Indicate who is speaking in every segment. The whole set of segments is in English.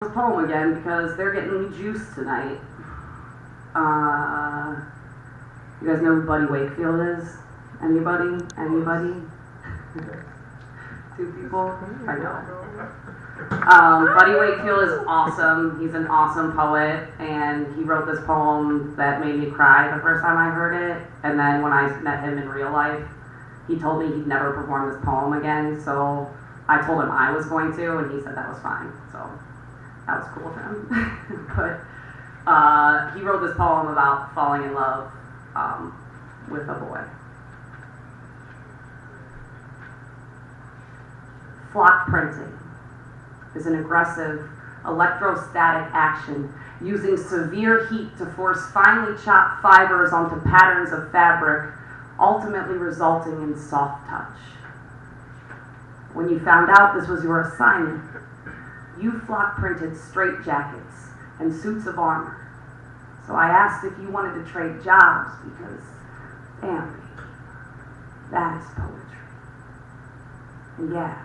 Speaker 1: this poem again because they're getting me juiced tonight. You guys know who Buddy Wakefield is? Anybody? Anybody? Two people? I know. Buddy Wakefield is awesome. He's an awesome poet, and he wrote this poem that made me cry the first time I heard it. And then when I met him in real life, he told me he'd never perform this poem again. So I told him I was going to, and he said that was fine. So that was cool for him. But he wrote this poem about falling in love with a boy. Flock printing is an aggressive electrostatic action using severe heat to force finely chopped fibers onto patterns of fabric, ultimately resulting in soft touch. When you found out this was your assignment, you flock printed straitjackets and suits of armor. So I asked if you wanted to trade jobs because, family, that is poetry. And yeah,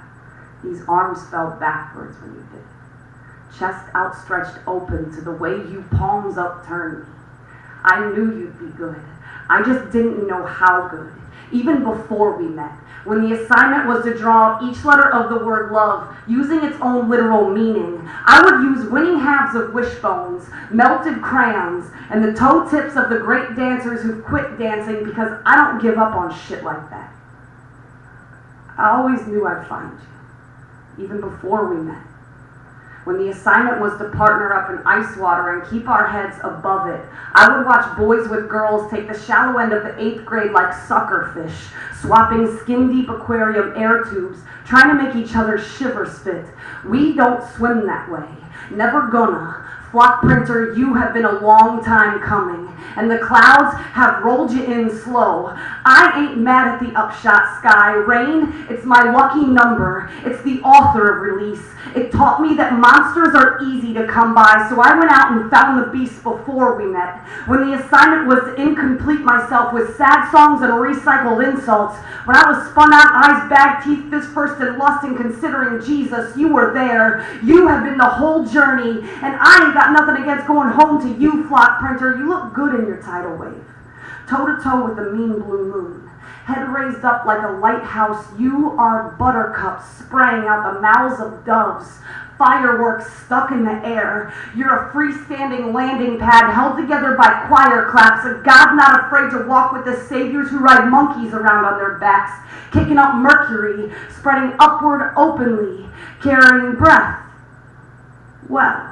Speaker 1: these arms fell backwards when you did it. Chest outstretched open to the way you palms upturned me. I knew you'd be good. I just didn't know how good. Even before we met, when the assignment was to draw each letter of the word love using its own literal meaning, I would use winning halves of wishbones, melted crayons, and the toe tips of the great dancers who quit dancing because I don't give up on shit like that. I always knew I'd find you, even before we met. When the assignment was to partner up in ice water and keep our heads above it, I would watch boys with girls take the shallow end of the 8th grade like sucker fish, swapping skin-deep aquarium air tubes, trying to make each other shiver spit. We don't swim that way. Never gonna. Flock printer, you have been a long time coming, and the clouds have rolled you in slow. I ain't mad at the upshot sky. Rain, it's my lucky number. It's the author of release. It taught me that monsters are easy to come by, so I went out and found the beast before we met. When the assignment was to incomplete myself with sad songs and recycled insults, when I was spun out, eyes bagged, teeth fist first in lust and considering Jesus, you were there. You have been the whole journey, and I ain't got nothing against going home to you, flock printer. You look good in your tidal wave. Toe-to-toe with the mean blue moon. Head raised up like a lighthouse, you are buttercups spraying out the mouths of doves. Fireworks stuck in the air. You're a freestanding landing pad held together by choir claps. A God not afraid to walk with the saviors who ride monkeys around on their backs, kicking up mercury, spreading upward openly, carrying breath. Well,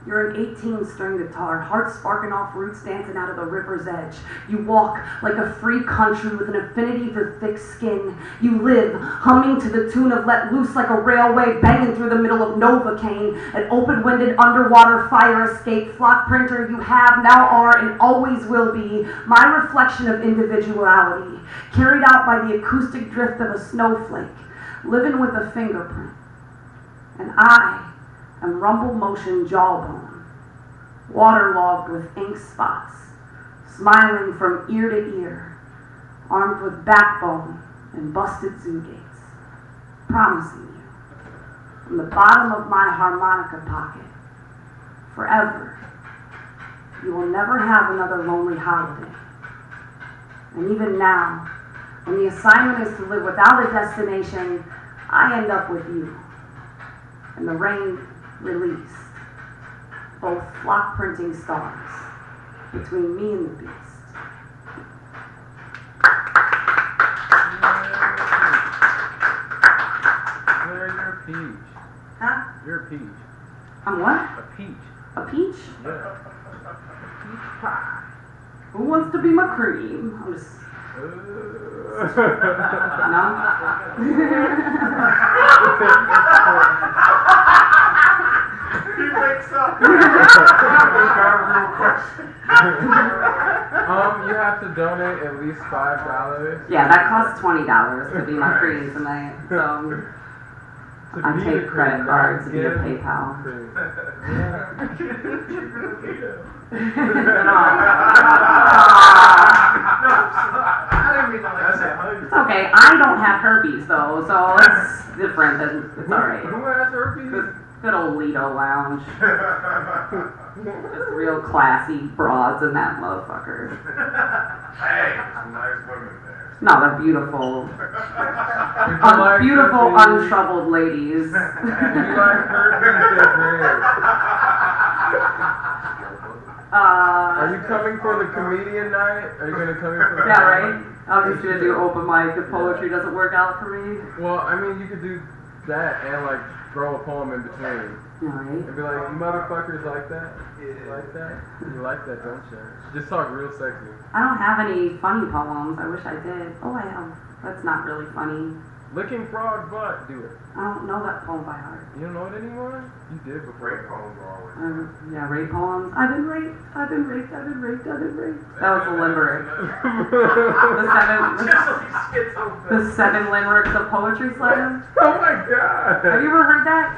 Speaker 1: you're an 18-string guitar, heart sparking off roots dancing out of the river's edge. You walk like a free country with an affinity for thick skin. You live humming to the tune of Let Loose like a railway banging through the middle of Novocaine, an open-winded underwater fire escape. Flock printer, you have, now are, and always will be my reflection of individuality, carried out by the acoustic drift of a snowflake, living with a fingerprint. And I am rumble motion jawbone, waterlogged with ink spots, smiling from ear to ear, armed with backbone and busted zoo gates, promising you, from the bottom of my harmonica pocket, forever, you will never have another lonely holiday. And even now, when the assignment is to live without a destination, I end up with you. And the rain released, both flock printing stars between me and the beast.
Speaker 2: Claire, you're a peach.
Speaker 1: Huh?
Speaker 2: You're a peach.
Speaker 1: I'm what?
Speaker 2: A peach.
Speaker 1: A peach?
Speaker 2: Yeah.
Speaker 1: Peach pie. Who wants to be my cream? I'm just...
Speaker 3: He wakes up.
Speaker 2: You have to donate at least $5.
Speaker 1: Yeah, that costs $20 to be my cream tonight. So I take credit cards via PayPal. It's okay. I don't have herpes though, so it's different. It's alright.
Speaker 2: Who has herpes?
Speaker 1: Good old Lido Lounge. Just real classy broads in that motherfucker.
Speaker 3: Hey, some nice women there.
Speaker 1: No, they're beautiful.
Speaker 2: If you like
Speaker 1: Beautiful,
Speaker 2: herpes-
Speaker 1: untroubled ladies.
Speaker 2: If you like herpes, they're great. Are you coming for the comedian night? Are you gonna come in for the
Speaker 1: Yeah, right? I'm just gonna do open mic if poetry doesn't work out for me.
Speaker 2: Well, I mean, you could do that and like throw a poem in between.
Speaker 1: Yeah, right?
Speaker 2: And be like, you motherfuckers like that? You like that? You like that, don't you? Just talk real sexy.
Speaker 1: I don't have any funny poems. I wish I did. Oh, I have. That's not really funny.
Speaker 2: Licking frog butt, do it.
Speaker 1: I don't know that poem by heart.
Speaker 2: You don't know it anymore? You did
Speaker 3: Great
Speaker 2: before.
Speaker 3: poems are always.
Speaker 1: Yeah, rape poems. I've been raped. I've been raped. I've been raped. I've been raped. That was the limerick. The seven limericks of poetry slam.
Speaker 2: Oh my god!
Speaker 1: Have you ever heard that?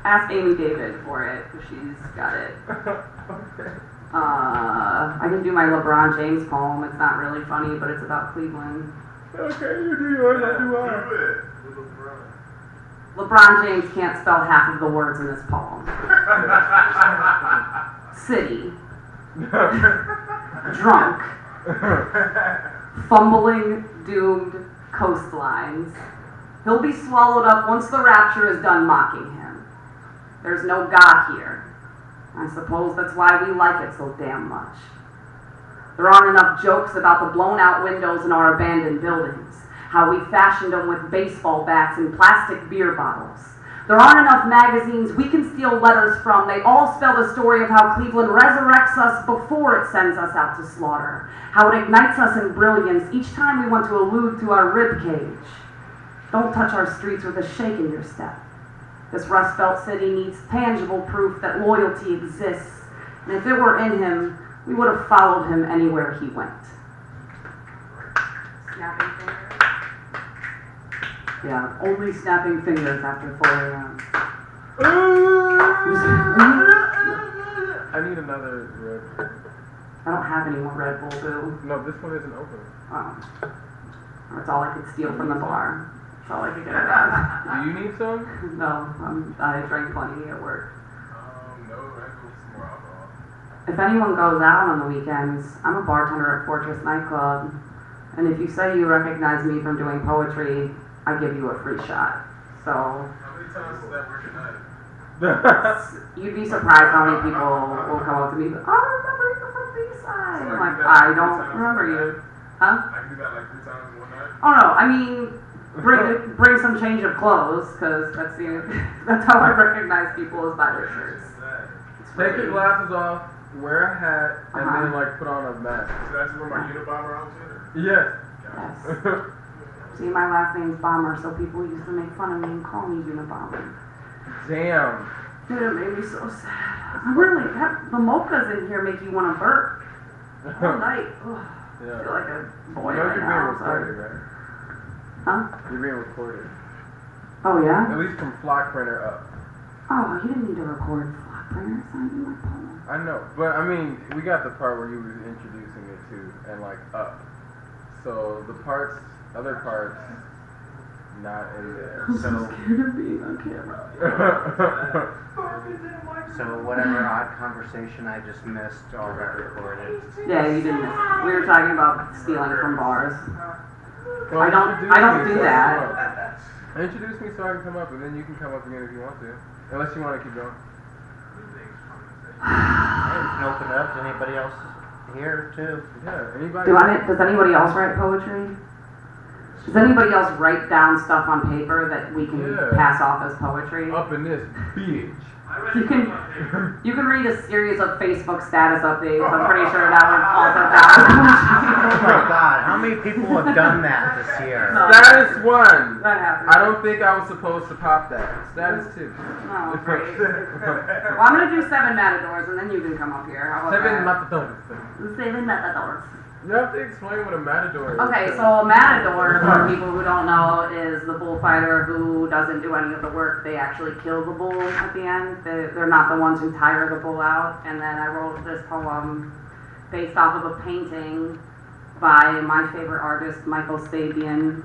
Speaker 1: Ask Amy David for it. She's got it.
Speaker 2: Okay.
Speaker 1: I can do my LeBron James poem. It's not really funny, but it's about Cleveland.
Speaker 2: Okay, you do yours, I'll do
Speaker 3: Do
Speaker 2: mine.
Speaker 3: it.
Speaker 1: LeBron James can't spell half of the words in this poem. City. Drunk. Fumbling, doomed coastlines. He'll be swallowed up once the rapture is done mocking him. There's no God here. I suppose that's why we like it so damn much. There aren't enough jokes about the blown out windows in our abandoned buildings, how we fashioned them with baseball bats and plastic beer bottles. There aren't enough magazines we can steal letters from. They all spell the story of how Cleveland resurrects us before it sends us out to slaughter, how it ignites us in brilliance each time we want to allude to our rib cage. Don't touch our streets with a shake in your step. This Rust Belt city needs tangible proof that loyalty exists, and if it were in him, we would have followed him anywhere he went. Snapping fingers? Yeah, only snapping fingers after 4 a.m.
Speaker 2: I need another Red Bull.
Speaker 1: I don't have any more Red Bull, boo.
Speaker 2: No, this one isn't open.
Speaker 1: Oh. That's all I could steal from the bar. That's all I could get out of.
Speaker 2: Do you need some?
Speaker 1: No, I drank plenty at work.
Speaker 3: No, Red Bull's more alcohol.
Speaker 1: If anyone goes out on the weekends, I'm a bartender at Fortress Nightclub, and if you say you recognize me from doing poetry, I give you a free shot. So,
Speaker 3: How many times does that work a night?
Speaker 1: you'd be surprised how many people will come up to me, oh, I remember you from B-side. I'm like, I don't remember you. Huh?
Speaker 3: I can do that like 3 times in one night.
Speaker 1: Oh no, I mean, bring some change of clothes, because that's how I recognize people is by their shirts. It's
Speaker 2: Take your
Speaker 1: really-
Speaker 2: glasses off, wear a hat, and
Speaker 1: Uh-huh.
Speaker 2: then like put on a mask.
Speaker 3: So that's where my Unabomber outfit is?
Speaker 2: Yes.
Speaker 1: Yes. See, my last name's Bomber, so people used to make fun of me and call me Unabomber.
Speaker 2: Damn.
Speaker 1: Dude, it made me so sad. I really, the mochas in here make you want to burp all night. Ugh, I feel
Speaker 2: Yeah.
Speaker 1: like a boy
Speaker 2: You know
Speaker 1: right
Speaker 2: you're
Speaker 1: now.
Speaker 2: being
Speaker 1: Sorry.
Speaker 2: recorded, right?
Speaker 1: Huh?
Speaker 2: You're being recorded.
Speaker 1: Oh yeah?
Speaker 2: At least from Flock Printer up.
Speaker 1: Oh, you didn't need to record Flock Printer. It's not even my poem.
Speaker 2: I know, but I mean, we got the part where you were introducing it too, and like up. So the parts, other parts, not in there.
Speaker 1: I'm so scared of being on camera.
Speaker 4: So whatever odd conversation I just missed, all got recorded.
Speaker 1: Yeah, you didn't. We were talking about stealing from bars.
Speaker 2: Well,
Speaker 1: I don't
Speaker 2: introduce me
Speaker 1: do
Speaker 2: so I
Speaker 1: that.
Speaker 2: can come up. Introduce me so I can come up, and then you can come up again if you want to. Unless you want to keep going.
Speaker 4: Hey, we can open it up to anybody else here too.
Speaker 2: Yeah, anybody?
Speaker 1: Does anybody else write poetry? Does anybody else write down stuff on paper that we can
Speaker 2: Yeah.
Speaker 1: pass off as poetry?
Speaker 2: Up in this bitch.
Speaker 1: You can read a series of Facebook status updates. I'm pretty sure that would also count.
Speaker 4: Oh my god, how many people have done that this year?
Speaker 1: No.
Speaker 2: Status 1.
Speaker 1: That happened.
Speaker 2: I don't think I was supposed to pop that. Status 2.
Speaker 1: Oh, great. Well, I'm gonna do 7 matadors, and then you can come up here. How about
Speaker 2: 7
Speaker 1: that?
Speaker 2: matadors.
Speaker 1: 7 matadors.
Speaker 2: You have to explain what a matador is.
Speaker 1: Okay, so a matador, for people who don't know, is the bullfighter who doesn't do any of the work. They actually kill the bull at the end. They're not the ones who tire the bull out. And then I wrote this poem based off of a painting by my favorite artist, Michael Sabian,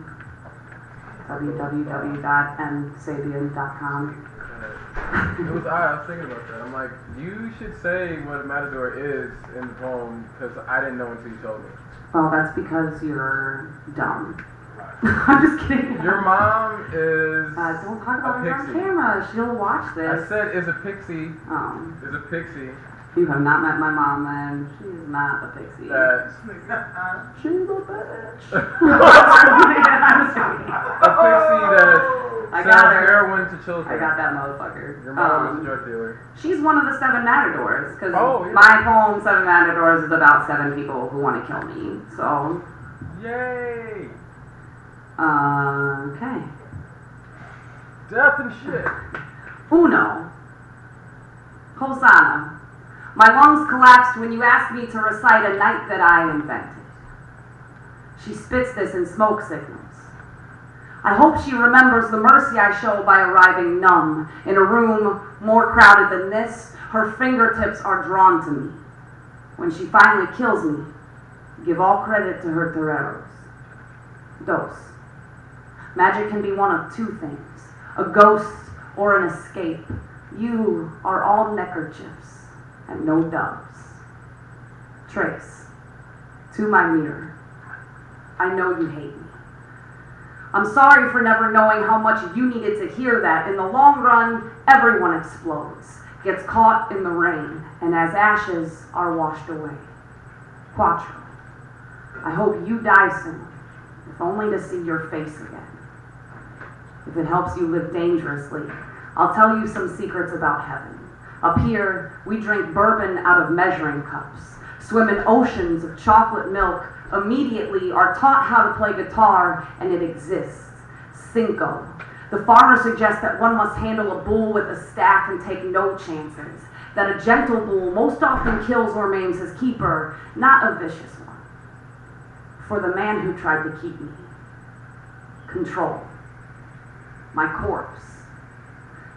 Speaker 1: www.msabian.com.
Speaker 2: It was I was thinking about that. I'm like, you should say what a matador is in the poem because I didn't know until you told me.
Speaker 1: Well, that's because you're dumb. I'm just kidding.
Speaker 2: Your mom is
Speaker 1: Don't talk about her on
Speaker 2: pixie.
Speaker 1: camera. She'll watch this.
Speaker 2: I said is a pixie.
Speaker 1: Oh,
Speaker 2: Is a pixie
Speaker 1: you have not met my mom, then. She's not a pixie.
Speaker 2: that
Speaker 1: She's a bitch.
Speaker 2: a pixie that
Speaker 1: I
Speaker 2: sells
Speaker 1: got her.
Speaker 2: heroin to children.
Speaker 1: I got that motherfucker.
Speaker 2: Your mom was a drug dealer.
Speaker 1: She's one of the 7 matadors, because
Speaker 2: Oh, yeah.
Speaker 1: my poem, 7 matadors, is about 7 people who want to kill me. So,
Speaker 2: Yay!
Speaker 1: okay.
Speaker 2: Death and shit.
Speaker 1: Uno. Hosanna. My lungs collapsed when you asked me to recite a night that I invented. She spits this in smoke signals. I hope she remembers the mercy I show by arriving numb. In a room more crowded than this, her fingertips are drawn to me. When she finally kills me, give all credit to her toreros. Dos. Magic can be one of 2 things, a ghost or an escape. You are all neckerchiefs and no doves. Trace. To my mirror. I know you hate me. I'm sorry for never knowing how much you needed to hear that. In the long run, everyone explodes, gets caught in the rain, and as ashes are washed away. Quattro. I hope you die soon, if only to see your face again. If it helps you live dangerously, I'll tell you some secrets about heaven. Up here, we drink bourbon out of measuring cups, swim in oceans of chocolate milk, immediately are taught how to play guitar, and it exists. Cinco. The farmer suggests that one must handle a bull with a staff and take no chances, that a gentle bull most often kills or maims his keeper, not a vicious one. For the man who tried to keep me. Control. My corpse.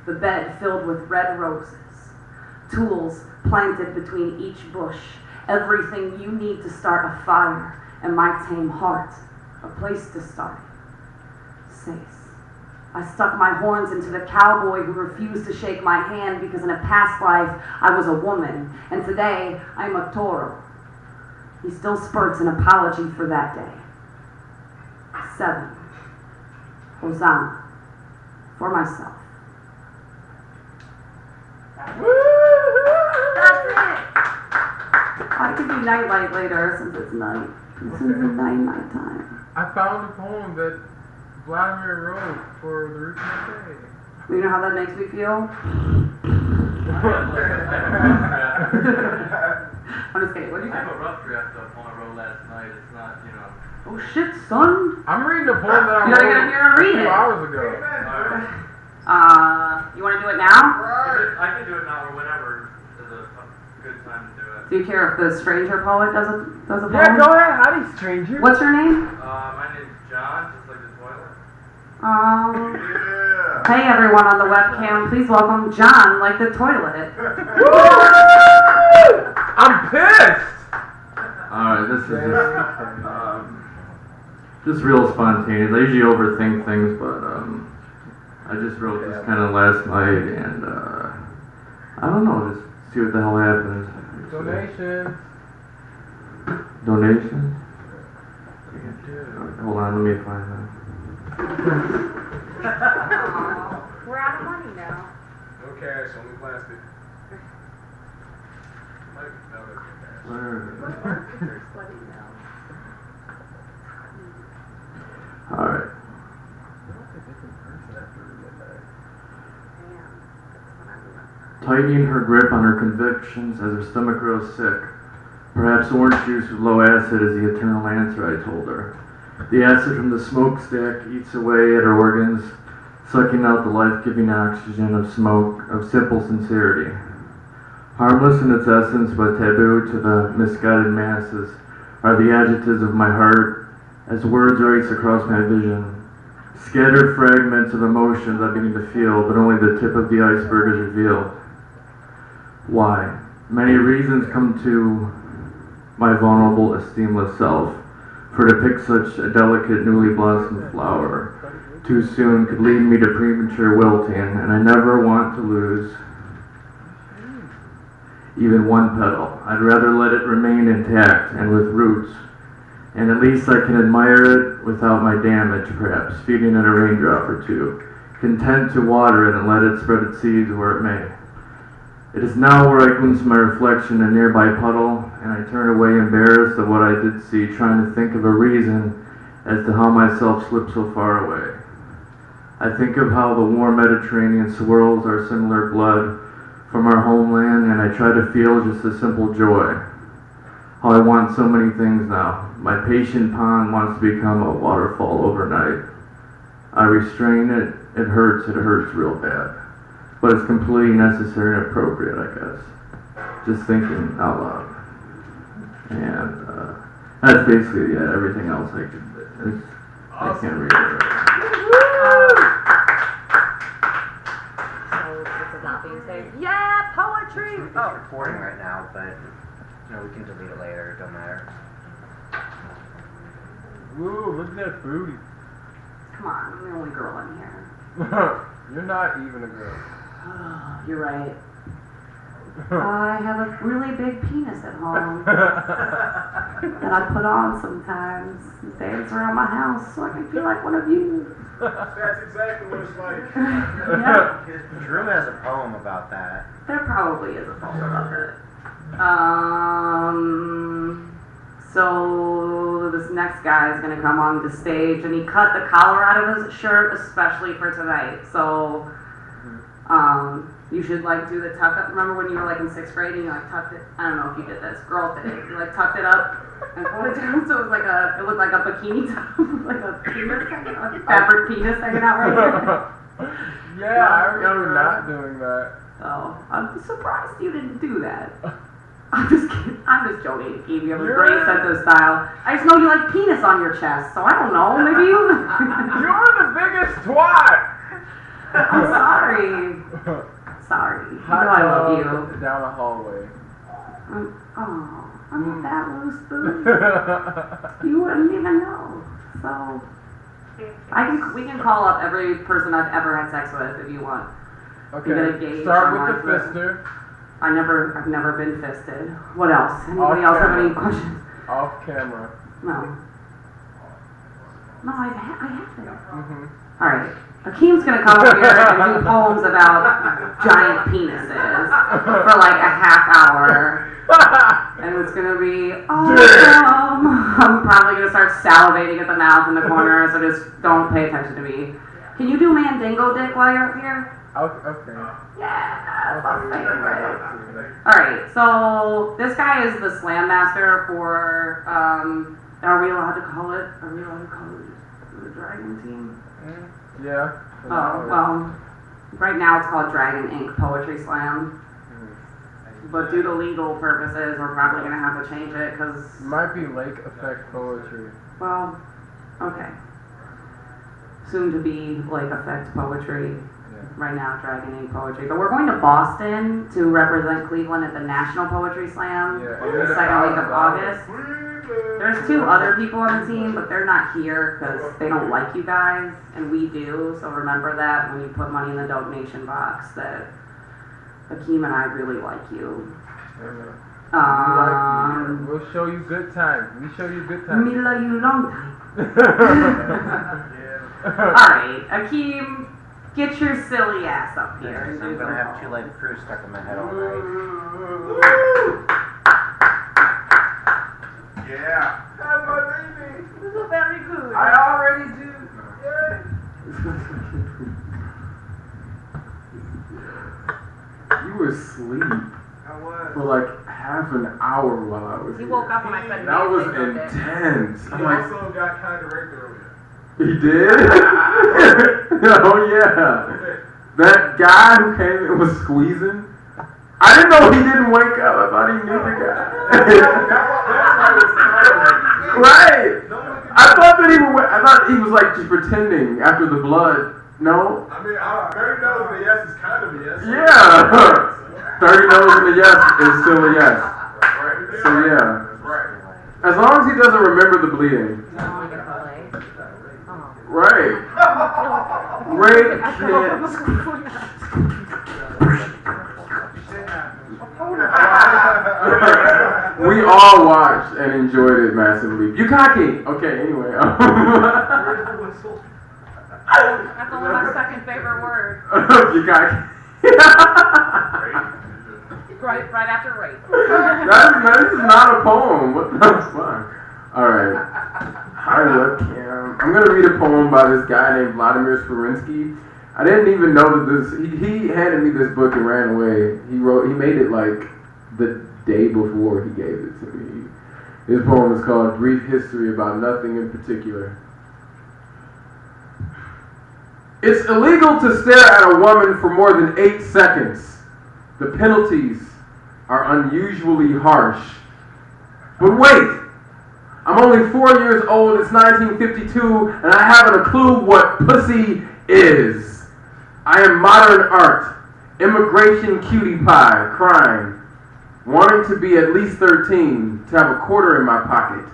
Speaker 1: The bed filled with red roses. Tools planted between each bush. Everything you need to start a fire, and my tame heart, a place to start. Sace. I stuck my horns into the cowboy who refused to shake my hand because in a past life I was a woman, and today I'm a toro. He still spurts an apology for that day. 7. Hosanna. For myself. That's it! I could do nightlight later since it's night. This is the night time.
Speaker 2: I found a poem that Vladimir wrote for the Roots of
Speaker 1: You know how that makes me feel? I'm just kidding. What did you
Speaker 5: I have
Speaker 1: say?
Speaker 5: a rough draft of one I wrote last night. It's not, you know.
Speaker 1: Oh shit, son!
Speaker 2: I'm reading a poem that I
Speaker 1: You gotta
Speaker 2: wrote
Speaker 1: get up here and read
Speaker 2: a
Speaker 1: it.
Speaker 2: few hours ago.
Speaker 1: You wanna do it now?
Speaker 5: I can do it now or whenever is a good time to do it.
Speaker 1: Do you care if the stranger poet does a poem?
Speaker 2: Yeah, go ahead. Howdy, stranger.
Speaker 1: What's your name?
Speaker 5: My name's John, just like the toilet.
Speaker 3: Yeah.
Speaker 1: Hey everyone on the webcam, please welcome John like the toilet.
Speaker 2: I'm pissed.
Speaker 6: Alright, this is just real spontaneous. I usually overthink things, but I just wrote this kind of last night, and I don't know, just see what the hell happens.
Speaker 2: Donation.
Speaker 6: Donation? Hold on, let me find that.
Speaker 1: We're out of money now.
Speaker 3: No cash, only plastic. Like, no, there's no cash.
Speaker 6: Where? Alright. Tightening her grip on her convictions as her stomach grows sick. Perhaps orange juice with low acid is the eternal answer, I told her. The acid from the smokestack eats away at her organs, sucking out the life-giving oxygen of smoke, of simple sincerity. Harmless in its essence, but taboo to the misguided masses, are the adjectives of my heart as words race across my vision. Scattered fragments of emotions I begin to feel, but only the tip of the iceberg is revealed. Why? Many reasons come to my vulnerable, esteemless self, for to pick such a delicate, newly blossomed flower, too soon could lead me to premature wilting, and I never want to lose even one petal. I'd rather let it remain intact and with roots, and at least I can admire it without my damage, perhaps feeding it a raindrop or two, content to water it and let it spread its seeds where it may. It is now where I glimpse my reflection in a nearby puddle, and I turn away embarrassed of what I did see, trying to think of a reason as to how myself slipped so far away. I think of how the warm Mediterranean swirls our similar blood from our homeland, and I try to feel just a simple joy. How I want so many things now. My patient pond wants to become a waterfall overnight. I restrain it. It hurts real bad. But it's completely necessary and appropriate, I guess. Just thinking out loud. And that's basically everything else I can't read it.
Speaker 7: So this is not being saved. Yeah, poetry!
Speaker 4: It's recording right now, but we can delete it later. It don't matter.
Speaker 2: Woo, look at that booty.
Speaker 1: Come on, I'm the only girl in here.
Speaker 2: You're not even a girl.
Speaker 1: You're right. I have a really big penis at home that I put on sometimes and dance around my house so I can feel like one of you.
Speaker 3: That's exactly what it's like.
Speaker 1: Yeah,
Speaker 4: Drew has a poem about that.
Speaker 1: there probably is a poem about it. So this next guy is gonna come on the stage, and he cut the collar out of his shirt especially for tonight. So, you should do the tuck up. Remember when you were in 6th grade and you tucked it? I don't know if you did this. Girls did it. You tucked it up and pulled it down, so it looked like a bikini top, like a penis hanging out, a fabric penis hanging out right here.
Speaker 2: Yeah, I remember not doing that.
Speaker 1: So I'm surprised you didn't do that. I'm just kidding. I'm just joking. Eve, you have a great sense of style. I just know you like penis on your chest, so I don't know. Maybe you.
Speaker 2: You're the biggest twat.
Speaker 1: I'm sorry. Sorry. You know I love you.
Speaker 2: Down the hallway.
Speaker 1: I'm not that loose, boo. You wouldn't even know. So we can call up every person I've ever had sex with if you want. You get a
Speaker 2: Okay,
Speaker 1: gauge
Speaker 2: start
Speaker 1: on
Speaker 2: with the fister.
Speaker 1: I've never been fisted. What else? Anybody else have any questions?
Speaker 2: Off camera.
Speaker 1: No. No, I have it.
Speaker 2: Mm-hmm.
Speaker 1: All right. Akeem's gonna come up here and do poems about giant penises for a half hour, and it's gonna be awesome. I'm probably gonna start salivating at the mouth in the corner, so just don't pay attention to me. Can you do Mandingo Dick while you're up here?
Speaker 2: Okay.
Speaker 1: Yeah, that's my favorite. Alright, so this guy is the slam master for, are we allowed to call it the Dragon Team?
Speaker 2: Yeah.
Speaker 1: Oh, well, right now it's called Dragon Ink Poetry Slam. But due to legal purposes, we're probably going to have to change it because,
Speaker 2: Might be Lake Effect Poetry.
Speaker 1: well, okay. Soon to be Lake Effect Poetry. Right now, Dragon Ink Poetry. But we're going to Boston to represent Cleveland at the National Poetry Slam the second week of August. There's 2 other people on the team, but they're not here because they don't like you guys, and we do. So remember that when you put money in the donation box, that Akeem and I really like you.
Speaker 2: We'll show you good time. We show you good time.
Speaker 1: Me love you long time. Alright, Akeem, get your silly ass up here. and do
Speaker 4: I'm gonna
Speaker 1: the
Speaker 4: have
Speaker 1: poem.
Speaker 4: 2 legged crew stuck in my head all night.
Speaker 3: Yeah. That's my baby.
Speaker 1: This is very good.
Speaker 2: I already do.
Speaker 8: You were asleep
Speaker 3: I was.
Speaker 8: for half an hour while I was
Speaker 7: He
Speaker 8: here.
Speaker 7: woke up when I said
Speaker 8: That was
Speaker 7: Mandingo Dick.
Speaker 8: intense.
Speaker 3: He
Speaker 8: I'm like,
Speaker 3: also got kind of raped earlier.
Speaker 8: he did? Oh yeah. That guy who came and was squeezing, I didn't know he didn't wake up. I thought he knew the guy. Right. I thought he was just pretending after the blood. No?
Speaker 3: I mean, 30 no's and a yes is kind of a yes.
Speaker 8: Yeah. 30 no's and a yes is still a yes.
Speaker 3: Right.
Speaker 8: So yeah.
Speaker 3: That's right.
Speaker 8: As long as he doesn't remember the bleeding.
Speaker 7: Oh, I get to play. Oh.
Speaker 8: Right. Rape kids. We all watched and enjoyed it massively. Bukkake! Okay, anyway.
Speaker 7: That's only my second favorite word.
Speaker 8: Bukkake.
Speaker 7: Right after rape.
Speaker 8: This is not a poem. What the fuck? Alright. Hi, webcam. I'm gonna read a poem by this guy named Vladimir Sporinsky. I didn't even know that he handed me this book and ran away. He made it like the day before he gave it to me. His poem is called Brief History About Nothing in Particular. It's illegal to stare at a woman for more than 8 seconds. The penalties are unusually harsh. But wait! I'm only 4 years old, it's 1952, and I haven't a clue what pussy is. I am modern art, immigration cutie pie, crime, wanting to be at least 13, to have a quarter in my pocket.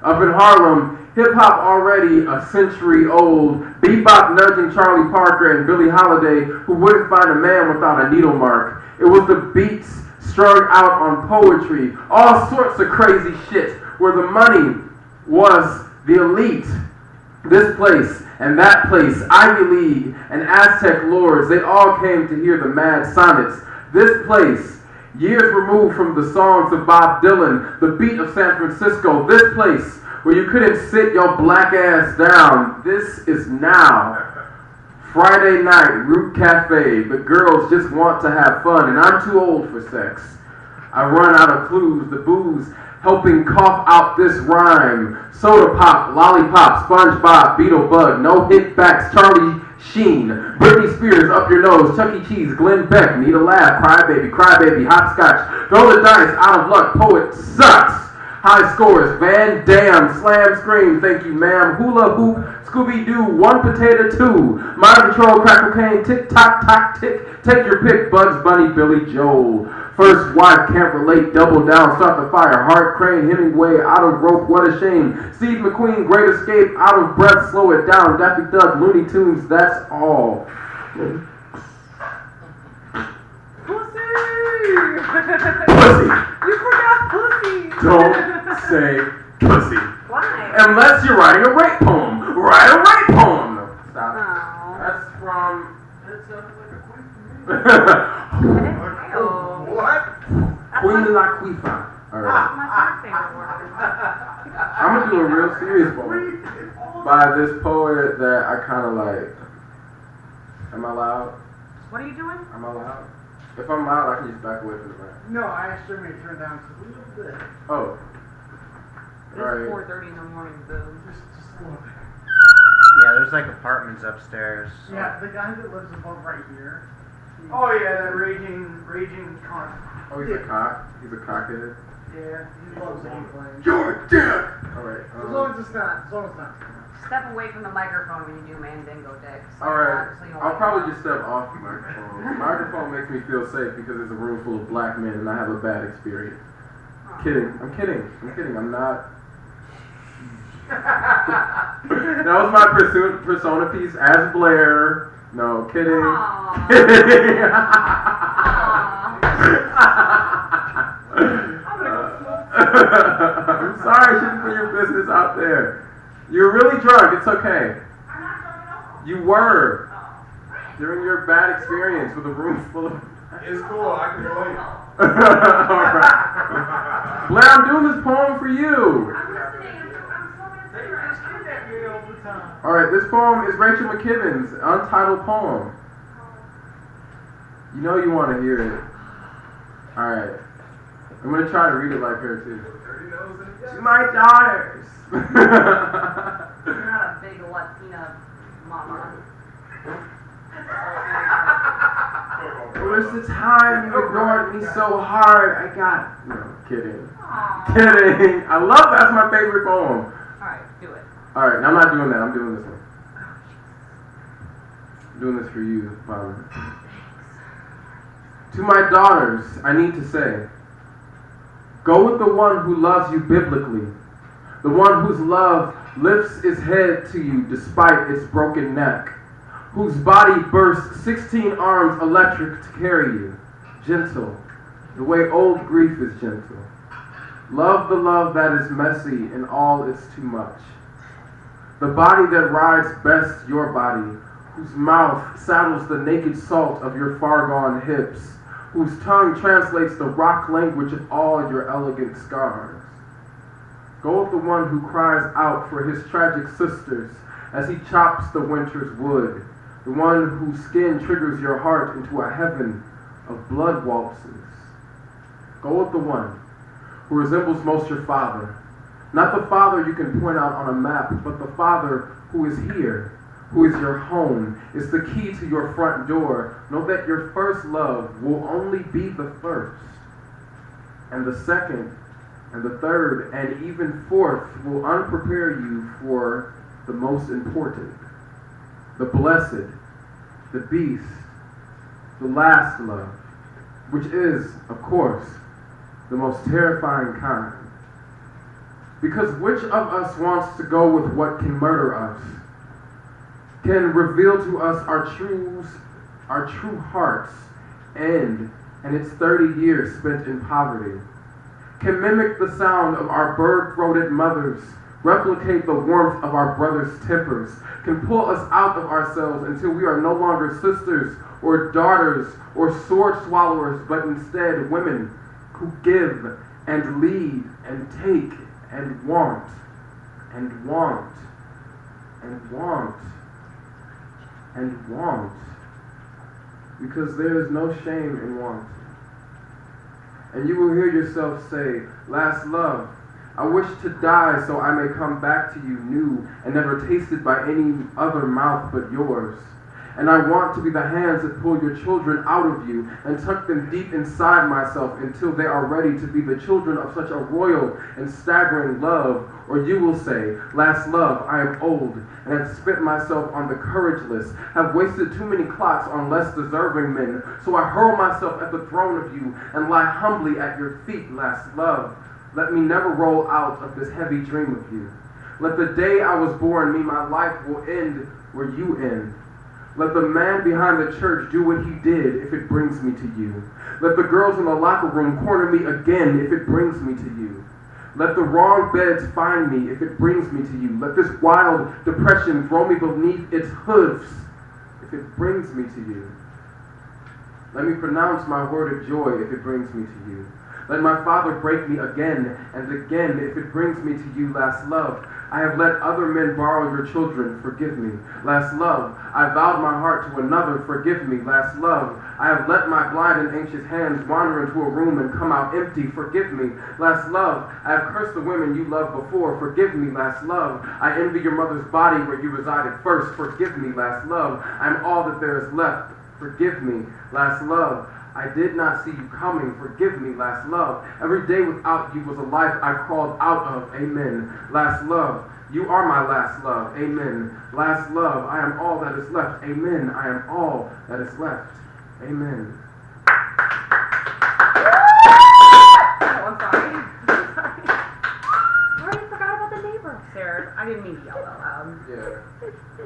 Speaker 8: Up in Harlem, hip-hop already a century old, bebop nudging Charlie Parker and Billie Holiday, who wouldn't find a man without a needle mark. It was the beats strung out on poetry, all sorts of crazy shit, where the money was the elite. This place and that place, Ivy League and Aztec lords, they all came to hear the mad sonnets. This place, years removed from the songs of Bob Dylan, the beat of San Francisco. This place where you couldn't sit your black ass down. This is now. Friday night, Root Cafe. The girls just want to have fun, and I'm too old for sex. I run out of clues, the booze helping cough out this rhyme. Soda pop, lollipop, SpongeBob, Beetlebug, no hit backs, Charlie Sheen, Britney Spears up your nose, Chuck E. Cheese, Glenn Beck, need a laugh, crybaby, hopscotch, throw the dice, out of luck, poet sucks. High scores, Van Damme, slam scream, thank you ma'am, hula hoop, Scooby-Doo, one potato two, mind control, crack cocaine, tick tock tock tick, take your pick, Bugs Bunny, Billy Joel. First wife, can't relate, double down, start the fire, Hart Crane, Hemingway, out of rope, what a shame. Steve McQueen, Great Escape, out of breath, slow it down, Daffy Duck, Looney Tunes, that's all. Pussy!
Speaker 7: You forgot pussy!
Speaker 8: Don't say pussy.
Speaker 7: Why?
Speaker 8: Unless you're writing a rape poem. Write a rape poem! No, stop.
Speaker 7: Oh.
Speaker 8: That's from...
Speaker 3: That sounds like a queen to me.
Speaker 7: Ew.
Speaker 3: What?
Speaker 8: Queen Latifah. Alright.
Speaker 7: My favorite word.
Speaker 8: I'm gonna do a real serious poem by this poet that I kinda like. Am I loud?
Speaker 7: What are you doing?
Speaker 8: Am I loud? If I'm loud, I can just back away from the mic.
Speaker 3: No, I asked her to turn down just a little bit.
Speaker 8: Oh.
Speaker 7: It's
Speaker 8: Alright.
Speaker 7: 4:30 in the morning, boom.
Speaker 3: Just a little bit.
Speaker 4: Yeah, there's like apartments upstairs.
Speaker 3: Yeah, the guy that lives above right here. Oh yeah, that raging con.
Speaker 8: Oh, he's a cock? He's a cockhead?
Speaker 3: Yeah, he loves anything.
Speaker 8: You're dead! Alright.
Speaker 3: As long as it's not.
Speaker 7: Step away from the microphone when you do Mandingo dicks.
Speaker 8: Alright,
Speaker 7: So you don't
Speaker 8: I'll
Speaker 7: wake
Speaker 8: probably
Speaker 7: up.
Speaker 8: just step off the microphone. The microphone makes me feel safe because it's a room full of black men and I have a bad experience.
Speaker 7: Oh.
Speaker 8: Kidding. I'm kidding. I'm not. That was my persona piece as Blair. No, kidding.
Speaker 7: Aw.
Speaker 8: Kidding. I'm sorry, I shouldn't put your business out there. You're really drunk, it's okay.
Speaker 1: I'm not drunk at all.
Speaker 8: You were
Speaker 1: Oh.
Speaker 8: during your bad experience with a room full of.
Speaker 3: It's cool. I can relate.
Speaker 8: Alright. Blair, I'm doing this poem for you.
Speaker 1: I'm listening. I'm smoking a cigarette.
Speaker 8: Alright, this poem is Rachel McKibben's untitled poem. You know you want to hear it. Alright. I'm going to try to read it like her too. To my daughters.
Speaker 7: You're not a big Latina mama.
Speaker 8: It was the time you ignored me so hard. I got. No, kidding.
Speaker 7: Aww.
Speaker 8: Kidding. I love that's my favorite poem.
Speaker 7: Alright, do it.
Speaker 8: Alright, now I'm not doing that. I'm doing this one. I'm doing this for you, Father. To my daughters, I need to say, go with the one who loves you biblically. The one whose love lifts its head to you despite its broken neck, whose body bursts 16 arms electric to carry you, gentle, the way old grief is gentle. Love the love that is messy in all its too much. The body that rides best your body, whose mouth saddles the naked salt of your far-gone hips, whose tongue translates the rock language of all your elegant scars. Go with the one who cries out for his tragic sisters as he chops the winter's wood, the one whose skin triggers your heart into a heaven of blood waltzes. Go with the one who resembles most your father, not the father you can point out on a map, but the father who is here, who is your home, is the key to your front door. Know that your first love will only be the first, and the second, and the third, and even fourth will unprepare you for the most important, the blessed, the beast, the last love, which is, of course, the most terrifying kind. Because which of us wants to go with what can murder us, can reveal to us our true hearts, and its 30 years spent in poverty, can mimic the sound of our bird-throated mothers, replicate the warmth of our brothers' tempers, can pull us out of ourselves until we are no longer sisters or daughters or sword swallowers, but instead women who give and lead and take and want and want and want and want, because there is no shame in wanting. And you will hear yourself say, last love, I wish to die so I may come back to you new and never tasted by any other mouth but yours. And I want to be the hands that pull your children out of you and tuck them deep inside myself until they are ready to be the children of such a royal and staggering love. Or you will say, last love, I am old and have spent myself on the courageless, have wasted too many clocks on less deserving men, so I hurl myself at the throne of you and lie humbly at your feet, last love. Let me never roll out of this heavy dream of you. Let the day I was born mean my life will end where you end. Let the man behind the church do what he did if it brings me to you. Let the girls in the locker room corner me again if it brings me to you. Let the wrong beds find me if it brings me to you. Let this wild depression throw me beneath its hoofs if it brings me to you. Let me pronounce my word of joy if it brings me to you. Let my father break me again and again if it brings me to you, last love. I have let other men borrow your children, forgive me, last love. I vowed my heart to another, forgive me, last love. I have let my blind and anxious hands wander into a room and come out empty, forgive me, last love. I have cursed the women you loved before, forgive me, last love. I envy your mother's body where you resided first, forgive me, last love. I am all that there is left, forgive me, last love. I did not see you coming, forgive me, last love. Every day without you was a life I crawled out of, amen. Last love, you are my last love, amen. Last love, I am all that is left, amen. I am all that is left, amen.
Speaker 7: Oh, I'm sorry. I already forgot about the neighbor upstairs. I didn't mean to yell out loud.
Speaker 8: Yeah,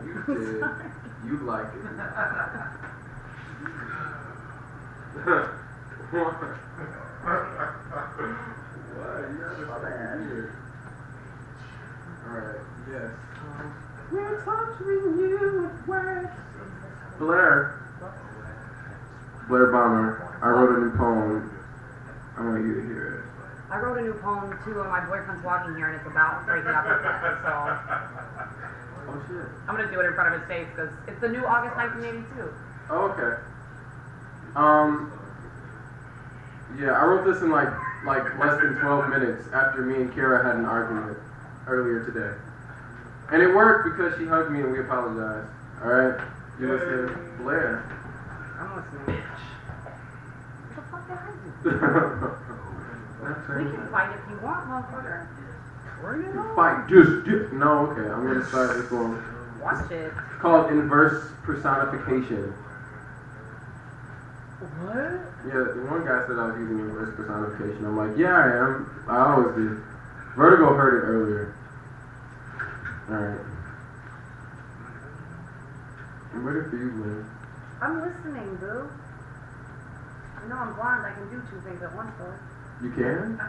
Speaker 8: you did. You like it. What? You Alright, yes. We're touching you with words. Blair Bomber, I wrote a new poem. I want you to hear it.
Speaker 7: I wrote a new poem too, and my boyfriend's walking here, and it's about breaking up with him, so
Speaker 8: Oh shit.
Speaker 7: I'm gonna do it in front of his face because it's the new August 1982.
Speaker 8: Oh, okay. Yeah, I wrote this in like less than 12 minutes after me and Kara had an argument earlier today. And it worked because she hugged me and we apologized. Alright? You listen, Blair.
Speaker 7: I'm listening. What the fuck did I do? We can fight if you want, motherfucker.
Speaker 8: Fight, just no, okay, I'm gonna start this one.
Speaker 7: Watch it.
Speaker 8: It's called inverse personification.
Speaker 2: What?
Speaker 8: Yeah, the one guy said I was using inverse personification. I'm like, yeah, I am. I always do. Vertigo heard it earlier. Alright. I'm ready for you, Lynn.
Speaker 7: I'm listening, boo. You know I'm blind. I can do two things at once, though.
Speaker 8: You can?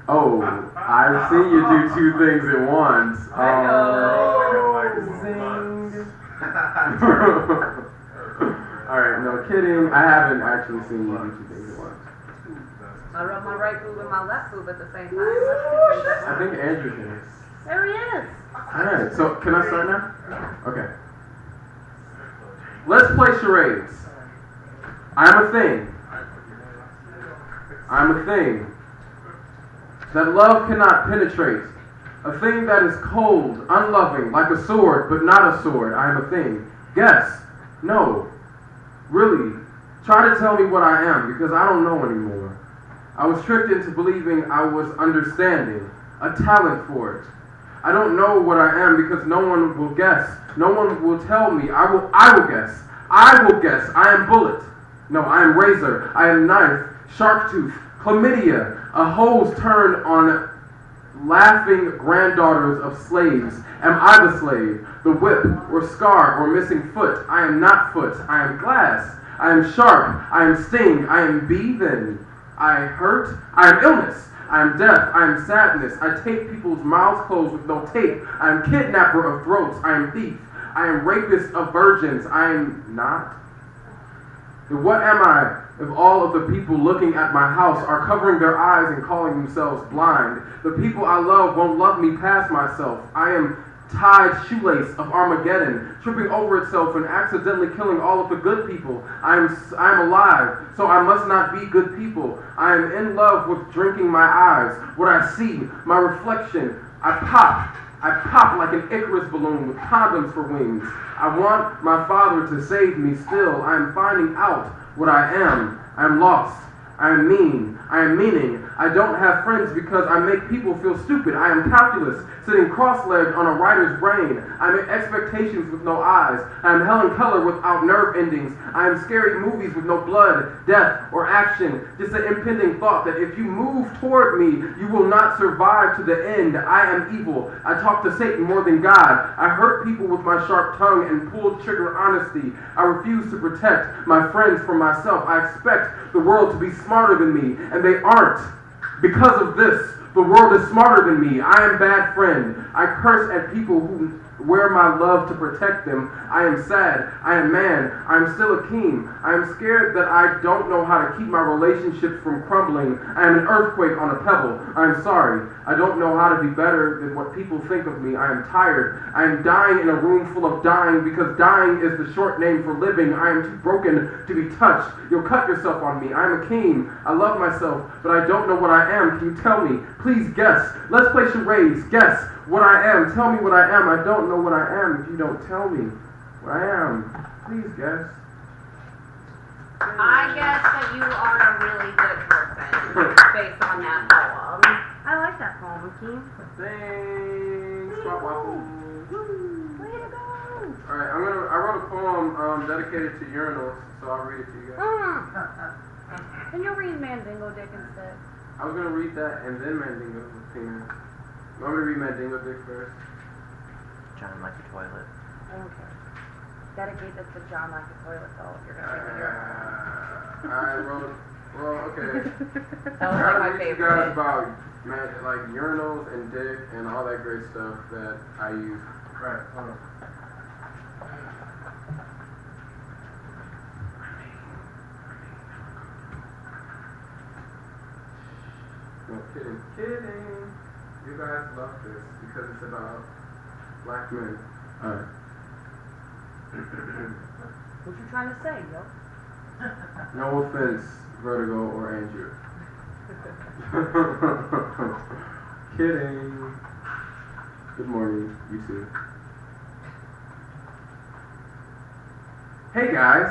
Speaker 8: Oh, I've seen you do two things at once. Zing. Alright, no kidding. I haven't actually seen you do two things at once.
Speaker 7: I rub my right boob and my left boob at the same time.
Speaker 8: I think Andrew can.
Speaker 7: There he is.
Speaker 8: Alright, so can I start now? Okay. Let's play charades. I'm a thing. I'm a thing that love cannot penetrate. A thing that is cold, unloving, like a sword, but not a sword. I am a thing. Guess. No. Really. Try to tell me what I am, because I don't know anymore. I was tricked into believing I was understanding, a talent for it. I don't know what I am because no one will guess. No one will tell me. I will guess. I will guess. I am bullet. No, I am razor. I am knife. Shark tooth. Chlamydia. A hose turned on laughing granddaughters of slaves. Am I the slave? The whip or scar or missing foot. I am not foot. I am glass. I am sharp. I am sting. I am bee then. I hurt. I am illness. I am death. I am sadness. I take people's mouths closed with no tape. I am kidnapper of throats. I am thief. I am rapist of virgins. I am not. Then what am I if all of the people looking at my house are covering their eyes and calling themselves blind? The people I love won't love me past myself. I am tied shoelace of Armageddon, tripping over itself and accidentally killing all of the good people. I am alive, so I must not be good people. I am in love with drinking my eyes. What I see, my reflection, I pop like an Icarus balloon with condoms for wings. I want my father to save me still. I am finding out what I am. I am lost. I am mean. I am meaning. I don't have friends because I make people feel stupid. I am calculus, sitting cross-legged on a writer's brain. I make expectations with no eyes. I am Helen Keller without nerve endings. I am scary movies with no blood, death, or action. Just an impending thought that if you move toward me, you will not survive to the end. I am evil. I talk to Satan more than God. I hurt people with my sharp tongue and pulled trigger honesty. I refuse to protect my friends from myself. I expect the world to be smarter than me, and they aren't. Because of this, the world is smarter than me. I am bad friend. I curse at people who wear my love to protect them. I am sad. I am man. I am still a king. I am scared that I don't know how to keep my relationships from crumbling. I am an earthquake on a pebble. I am sorry. I don't know how to be better than what people think of me. I am tired. I am dying in a room full of dying because dying is the short name for living. I am too broken to be touched. You'll cut yourself on me. I am a king. I love myself, but I don't know what I am. Can you tell me? Please guess. Let's play charades. Guess what I am. Tell me what I am. I don't know what I am if you don't tell me what I am. Please guess.
Speaker 1: I guess that you are a really good person based on that poem.
Speaker 7: I like that poem, Akeem.
Speaker 8: Thanks. Swap waffle.
Speaker 7: Way to go.
Speaker 8: Alright, I wrote a poem dedicated to urinals, so I'll read it to you guys.
Speaker 7: Can you read Mandingo Dick instead?
Speaker 8: I was gonna read that and then Mandingo penis. You want me to read Mandingo Dick first?
Speaker 4: John like a toilet.
Speaker 7: Okay. Dedicate this to John like a toilet though if you're gonna read the
Speaker 8: I wrote. Well, okay.
Speaker 1: That was
Speaker 8: I
Speaker 1: like my
Speaker 8: gotta read you guys
Speaker 1: favorite.
Speaker 8: about like urinals and dick and all that great stuff that I use. Right. Hold on. No kidding. You guys love this because it's about black men. Alright.
Speaker 7: What you trying to say, yo?
Speaker 8: No offense, Vertigo or Andrew. Kidding. Good morning, you too. Hey guys,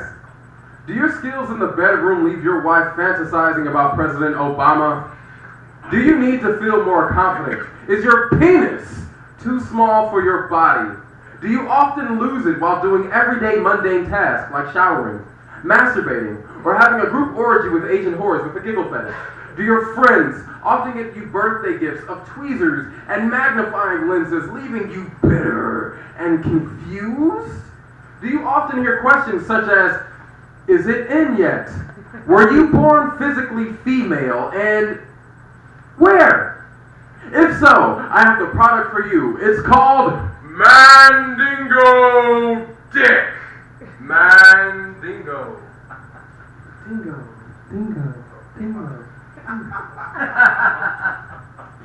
Speaker 8: do your skills in the bedroom leave your wife fantasizing about President Obama? Do you need to feel more confident? Is your penis too small for your body? Do you often lose it while doing everyday mundane tasks like showering? masturbating, or having a group orgy with Asian whores with a giggle fetish? Do your friends often get you birthday gifts of tweezers and magnifying lenses, leaving you bitter and confused? Do you often hear questions such as, is it in yet? Were you born physically female, and where? If so, I have the product for you. It's called Mandingo Dick. Mandingo. Dingo. Dingo. Dingo.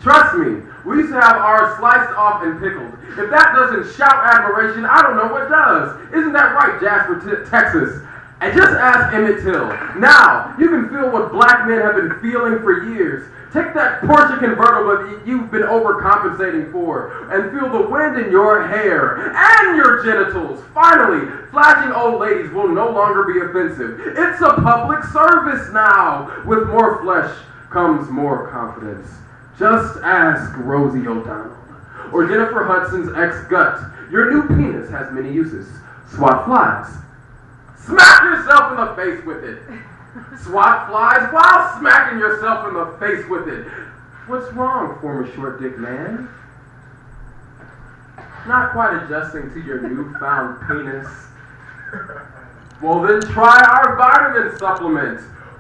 Speaker 8: Trust me, we used to have ours sliced off and pickled. If that doesn't shout admiration, I don't know what does. Isn't that right, Jasper, Texas? And just ask Emmett Till. Now, you can feel what black men have been feeling for years. Take that Porsche convertible that you've been overcompensating for and feel the wind in your hair and your genitals. Finally, flashing old ladies will no longer be offensive. It's a public service now. With more flesh comes more confidence. Just ask Rosie O'Donnell or Jennifer Hudson's ex-gut. Your new penis has many uses. Swat flies. Smack yourself in the face with it. Swat flies while smacking yourself in the face with it. What's wrong, former short dick man? Not quite adjusting to your newfound penis? Well then try our vitamin supplement,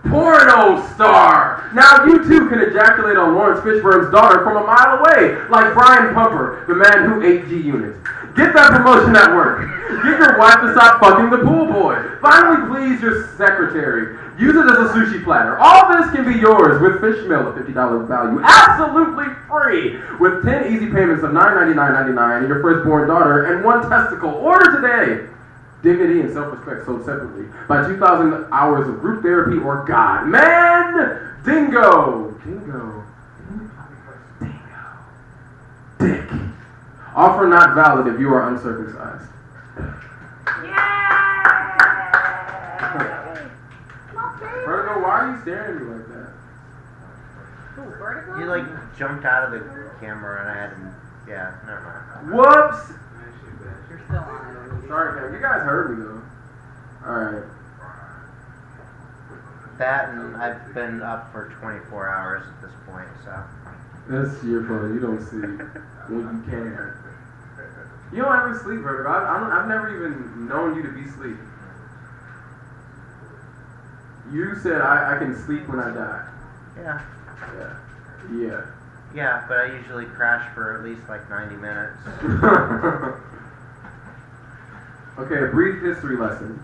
Speaker 8: Porno Star. Now you too can ejaculate on Lawrence Fishburne's daughter from a mile away, like Brian Pumper, the man who ate G-Unit. Get that promotion at work. Get your wife to stop fucking the pool boy. Finally please your secretary. Use it as a sushi platter. All this can be yours with fish meal, a $50 value, absolutely free, with 10 easy payments of $9.99.99 and your firstborn daughter and 1 testicle. Order today. Dignity and self-respect sold separately by 2,000 hours of group therapy or God. Man, dingo. Dingo. Dingo. Dick. Offer not valid if you are uncircumcised. Vertigo, why are you staring at me like that?
Speaker 7: Ooh, Vertigo?
Speaker 4: You like jumped out of the camera and I had to, yeah, never mind.
Speaker 8: Whoops!
Speaker 7: You're still on it.
Speaker 8: Sorry, man. You guys heard me though. Alright.
Speaker 4: That and I've been up for 24 hours at this point, so.
Speaker 8: That's your fault. You don't sleep when you can. You don't ever sleep, Vertigo. I've never even known you to be asleep. You said I can sleep when I die.
Speaker 4: Yeah.
Speaker 8: Yeah.
Speaker 4: Yeah, but I usually crash for at least like 90 minutes.
Speaker 8: Okay, a brief history lesson.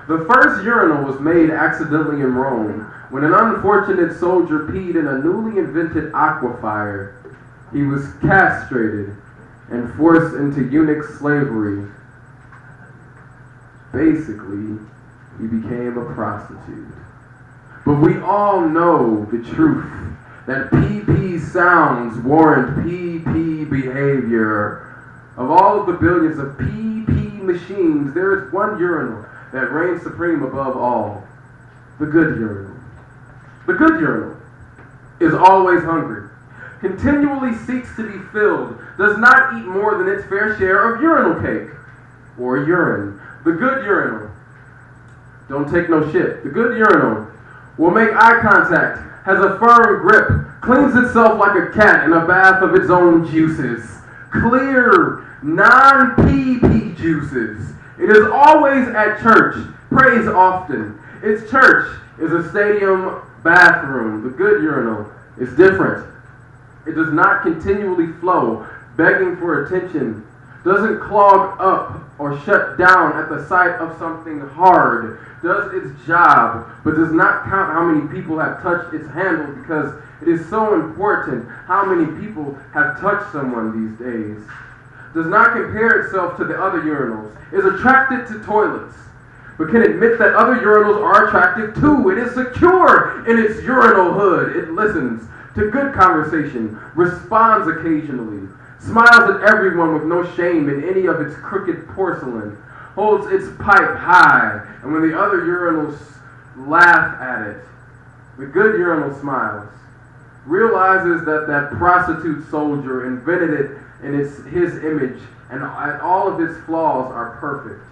Speaker 8: The first urinal was made accidentally in Rome when an unfortunate soldier peed in a newly invented aquifer. He was castrated and forced into eunuch slavery. Basically, he became a prostitute. But we all know the truth that PP sounds warrant PP behavior. Of all of the billions of PP machines, there is one urinal that reigns supreme above all. The good urinal. The good urinal is always hungry, continually seeks to be filled, does not eat more than its fair share of urinal cake or urine. The good urinal don't take no shit. The good urinal will make eye contact, has a firm grip, cleans itself like a cat in a bath of its own juices. Clear, non-PP juices. It is always at church, prays often. Its church is a stadium bathroom. The good urinal is different. It does not continually flow, begging for attention, doesn't clog up or shut down at the sight of something hard, does its job, but does not count how many people have touched its handle because it is so important how many people have touched someone these days. Does not compare itself to the other urinals, is attracted to toilets, but can admit that other urinals are attractive too. It is secure in its urinal hood. It listens to good conversation, responds occasionally, smiles at everyone with no shame in any of its crooked porcelain, holds its pipe high, and when the other urinals laugh at it, the good urinal smiles, realizes that that prostitute soldier invented it in his image, and all of its flaws are perfect.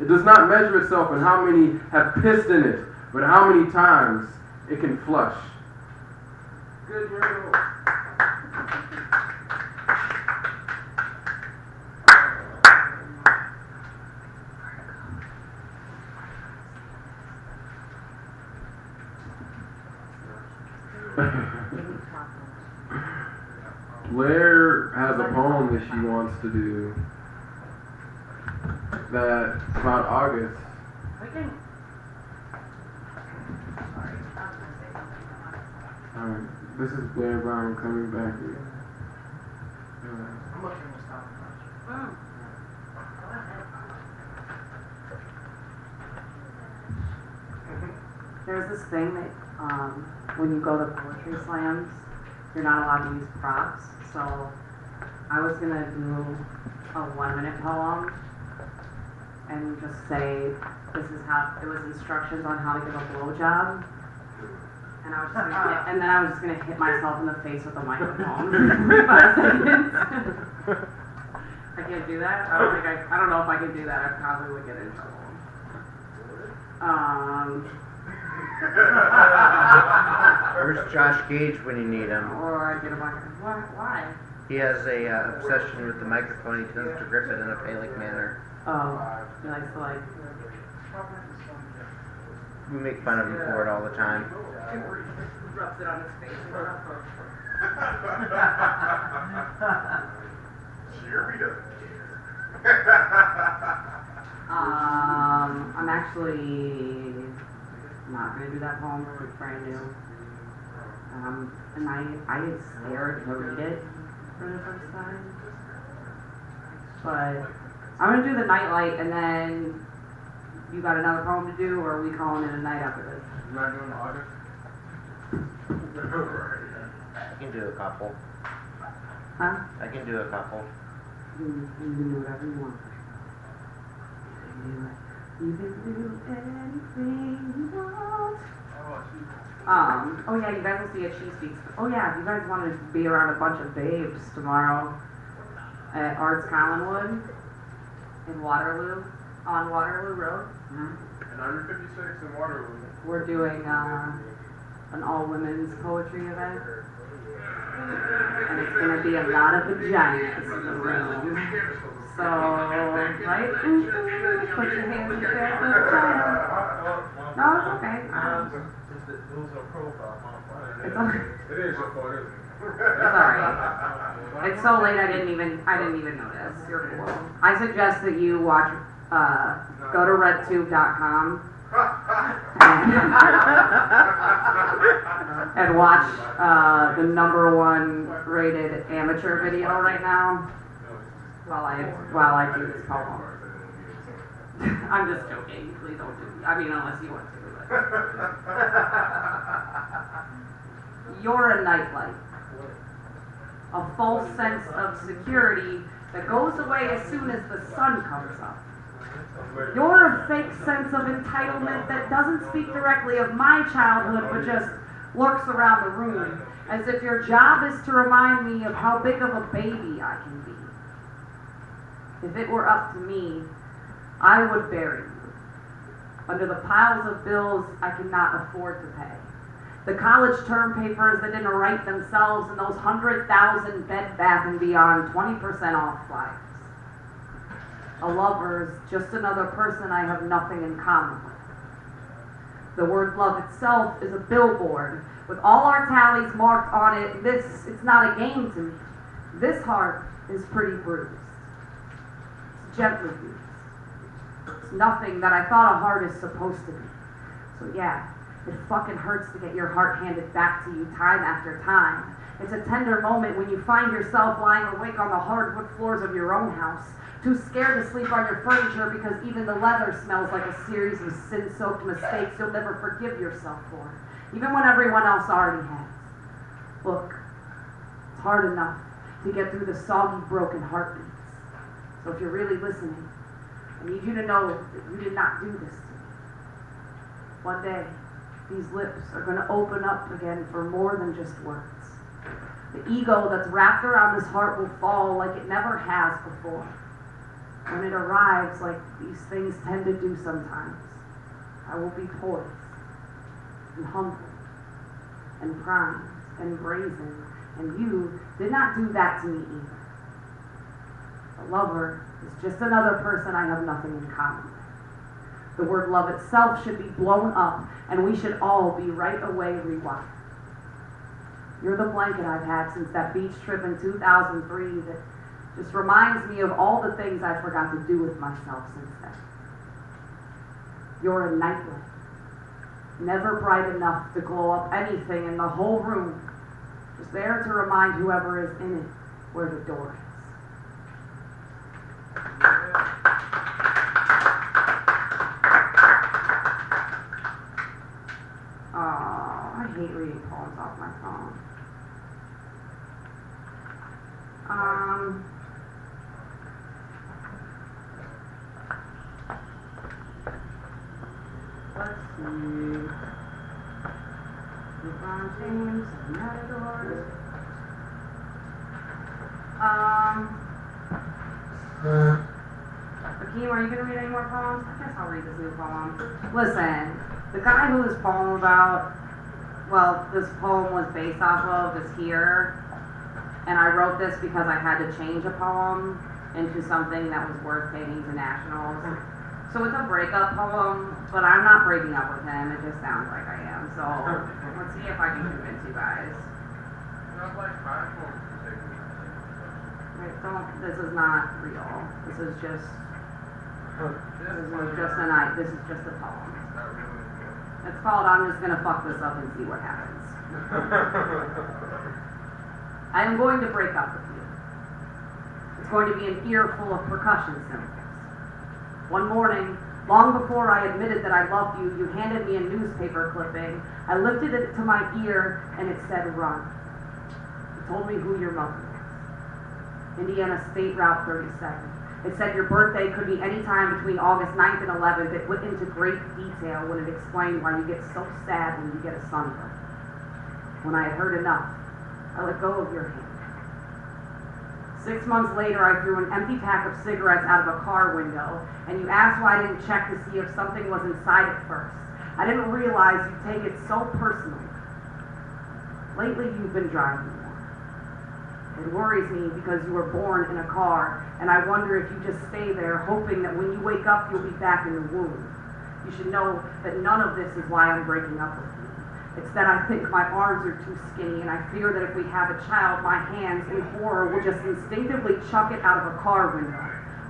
Speaker 8: It does not measure itself in how many have pissed in it, but how many times it can flush. Good, here we go. Blair has a poem that she wants to do that about August.
Speaker 7: We can.
Speaker 8: Alright, this is Blair Brown coming back.
Speaker 3: I'm looking to stop.
Speaker 7: Mm.
Speaker 1: There's this thing that, when you go to poetry slams, you're not allowed to use props. So I was gonna do a 1-minute poem and just say, this is how, it was instructions on how to give a blowjob. And I was just gonna hit, and then I was just gonna hit myself in the face with a microphone for 5 seconds. I can't do that. I don't know if I can do that. I probably would get in trouble.
Speaker 4: Where's Josh Gage when you need him?
Speaker 1: Or I get a microphone. Why?
Speaker 4: He has a obsession with the microphone. He tends to grip it in a phallic manner.
Speaker 1: Oh, he likes to like.
Speaker 4: We make fun of him for it all the time.
Speaker 1: Rubs it on his face.
Speaker 9: Jeremy doesn't
Speaker 1: I'm actually not gonna do that poem. It's brand new. And I get scared to read it for the first time. But I'm gonna do the nightlight, and then you got another poem to do, or are we calling it a night after this?
Speaker 2: You're not doing August?
Speaker 4: I can do a couple.
Speaker 1: Huh?
Speaker 4: I can do a couple.
Speaker 1: You can do whatever you want. You can do anything you want. Oh yeah, you guys will see a She Speaks. Oh yeah, if you guys want to be around a bunch of babes tomorrow at Arts Collinwood in Waterloo, on Waterloo Road.
Speaker 2: And 156 in Waterloo.
Speaker 1: We're doing an all-women's poetry event. And it's going to be a lot of vaginas in the room. So, right? Put your hands in there. No, it's okay. It's alright.
Speaker 2: It is your fault, isn't it?
Speaker 1: It's alright. It's so late I didn't even notice. You're cool. I suggest that you watch, go to redtube.com and watch the #1 rated amateur video right now while I do this poem. I'm just joking. Please don't do it. I mean, unless you want to. But. You're a nightlight. A false sense of security that goes away as soon as the sun comes up. You're a fake sense of entitlement that doesn't speak directly of my childhood, but just lurks around the room, as if your job is to remind me of how big of a baby I can be. If it were up to me, I would bury you under the piles of bills I cannot afford to pay. The college term papers that didn't write themselves, and those 100,000 Bed Bath & Beyond 20% off flyers. A lover's just another person I have nothing in common with. The word love itself is a billboard with all our tallies marked on it. It's not a game to me. This heart is pretty bruised. It's gently bruised. It's nothing that I thought a heart is supposed to be. So yeah, it fucking hurts to get your heart handed back to you time after time. It's a tender moment when you find yourself lying awake on the hardwood floors of your own house, too scared to sleep on your furniture because even the leather smells like a series of sin-soaked mistakes you'll never forgive yourself for, even when everyone else already has. Look, it's hard enough to get through the soggy, broken heartbeats. So if you're really listening, I need you to know that you did not do this to me. One day, these lips are going to open up again for more than just words. The ego that's wrapped around this heart will fall like it never has before. When it arrives, like these things tend to do sometimes, I will be poised and humble and primed and brazen, and you did not do that to me either. A lover is just another person I have nothing in common with. The word love itself should be blown up, and we should all be right away rewired. You're the blanket I've had since that beach trip in 2003 that just reminds me of all the things I forgot to do with myself since then. You're a nightlight, never bright enough to glow up anything in the whole room, just there to remind whoever is in it where the door is. Oh, I hate reading poems off my phone. Let's see. LeBron James, Matadors. Hakeem, are you gonna read any more poems? I guess I'll read this new poem. Listen, the guy who this poem about, well, this poem was based off of is here. And I wrote this because I had to change a poem into something that was worth taking to nationals. So it's a breakup poem, but I'm not breaking up with him. It just sounds like I am. So let's see if I can convince you guys. Wait, don't. This is not real. This is just. This is just a poem. It's called "I'm just gonna fuck this up and see what happens." I am going to break up with you. It's going to be an ear full of percussion cymbals. One morning, long before I admitted that I loved you, you handed me a newspaper clipping. I lifted it to my ear and it said run. It told me who your mother was. Indiana State Route 37. It said your birthday could be any time between August 9th and 11th. It went into great detail when it explained why you get so sad when you get a sunburn. When I had heard enough, I let go of your hand. 6 months later, I threw an empty pack of cigarettes out of a car window, and you asked why I didn't check to see if something was inside it first. I didn't realize you take it so personally. Lately, you've been driving more. It worries me because you were born in a car, and I wonder if you just stay there, hoping that when you wake up, you'll be back in the womb. You should know that none of this is why I'm breaking up with you. It's that I think my arms are too skinny, and I fear that if we have a child, my hands, in horror, will just instinctively chuck it out of a car window.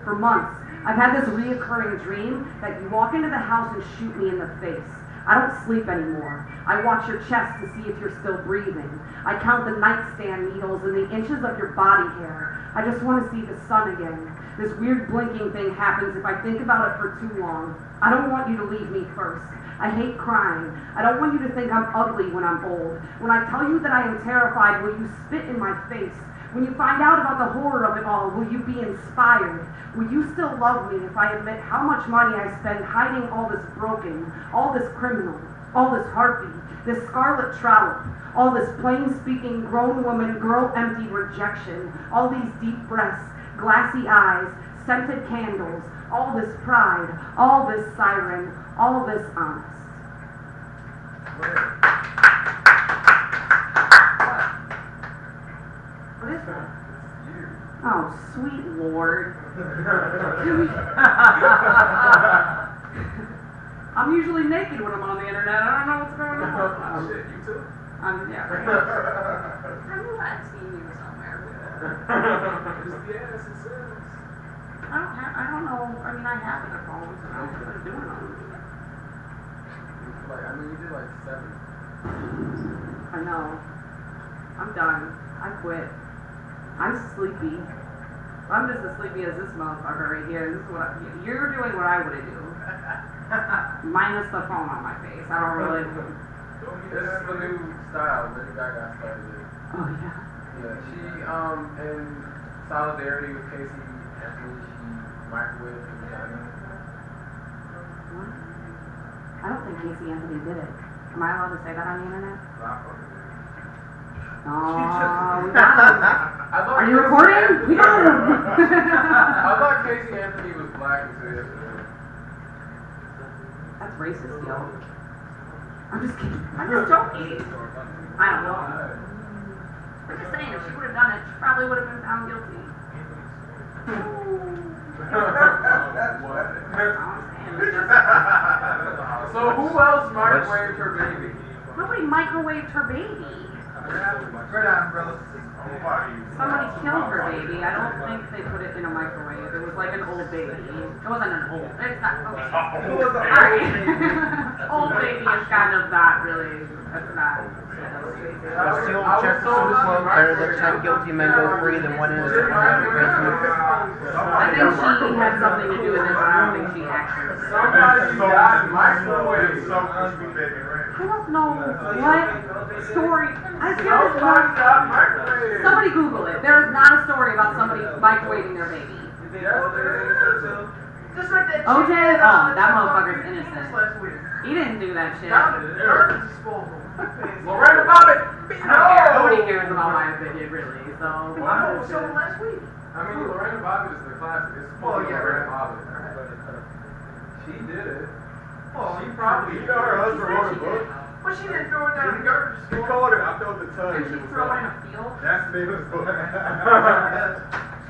Speaker 1: For months, I've had this reoccurring dream that you walk into the house and shoot me in the face. I don't sleep anymore. I watch your chest to see if you're still breathing. I count the nightstand needles and the inches of your body hair. I just want to see the sun again. This weird blinking thing happens if I think about it for too long. I don't want you to leave me first. I hate crying. I don't want you to think I'm ugly when I'm old. When I tell you that I am terrified, will you spit in my face? When you find out about the horror of it all, will you be inspired? Will you still love me if I admit how much money I spend hiding all this broken, all this criminal, all this heartbeat, this scarlet trollop, all this plain-speaking, grown woman, girl-empty rejection, all these deep breaths, glassy eyes, scented candles, all this pride, all this siren, all this honest. What is that? Oh, sweet Lord. I'm usually naked when I'm on the internet. I don't know what's going on.
Speaker 2: Shit, you too?
Speaker 1: Yeah, right.
Speaker 7: I'm glad seeing you somewhere.
Speaker 2: Yes, it says.
Speaker 1: I don't know. I mean, I have other phones, and I don't know what I'm doing on them.
Speaker 2: You did like 7.
Speaker 1: I know. I'm done. I quit. I'm sleepy. I'm just as sleepy as this motherfucker right here. This is what you're doing. What I would do, minus the phone on my face. I don't really.
Speaker 2: This is the new style. Lady Gaga started it.
Speaker 1: Oh yeah.
Speaker 2: Yeah, she in solidarity with Casey Anthony, she microwaved the vagina.
Speaker 1: What? I don't think Casey Anthony did it. Am I allowed to say that on the internet?
Speaker 2: Not fucking.
Speaker 1: Oh, we got him. Are you recording? We got him!
Speaker 2: I thought Casey Anthony was black until yesterday.
Speaker 1: That's racist, yo. I'm just kidding.
Speaker 7: I'm just joking.
Speaker 1: I don't know. I'm just saying, if she would have done it, she probably would have been found guilty.
Speaker 2: What? So who else microwaved her baby?
Speaker 1: Nobody microwaved her baby.
Speaker 3: Right on, bro.
Speaker 1: Somebody killed her baby. I don't think they put it in a microwave. It was like an old baby. It wasn't an old. It's not. Okay. Sorry. Old baby is kind of not really. That's not.
Speaker 4: What's the old Jefferson quote? Better that 10 guilty men go free than one innocent man in prison.
Speaker 1: I think she had something to do with it, but I don't think she actually.
Speaker 2: Somebody got microwaved.
Speaker 1: I don't know what story. I feel this
Speaker 2: Somebody
Speaker 1: one.
Speaker 2: got microwaved.
Speaker 1: Somebody Google it. There is not a story about somebody microwaving their baby.
Speaker 2: Yes, there is.
Speaker 3: Just like that
Speaker 1: OJ?
Speaker 3: chick
Speaker 1: Oh, that
Speaker 3: took
Speaker 1: motherfucker's
Speaker 3: off
Speaker 1: innocent.
Speaker 3: last week.
Speaker 1: He didn't do that shit.
Speaker 3: Down at garbage disposal.
Speaker 2: Loretta Bobbitt.
Speaker 1: I don't care. Nobody cares about my opinion, really. So.
Speaker 3: I know someone last week.
Speaker 2: I mean, Loretta Bobbitt is the classic. It's
Speaker 3: Well, yeah,
Speaker 2: Loretta
Speaker 3: right.
Speaker 2: Bobbitt. She did it.
Speaker 3: Well,
Speaker 2: She probably. You know her husband wrote a book.
Speaker 3: But she didn't throw it down the garbage
Speaker 2: He
Speaker 3: disposal.
Speaker 2: called it. I filled the tub.
Speaker 1: Did she throw it in a field?
Speaker 2: That's the name of the book.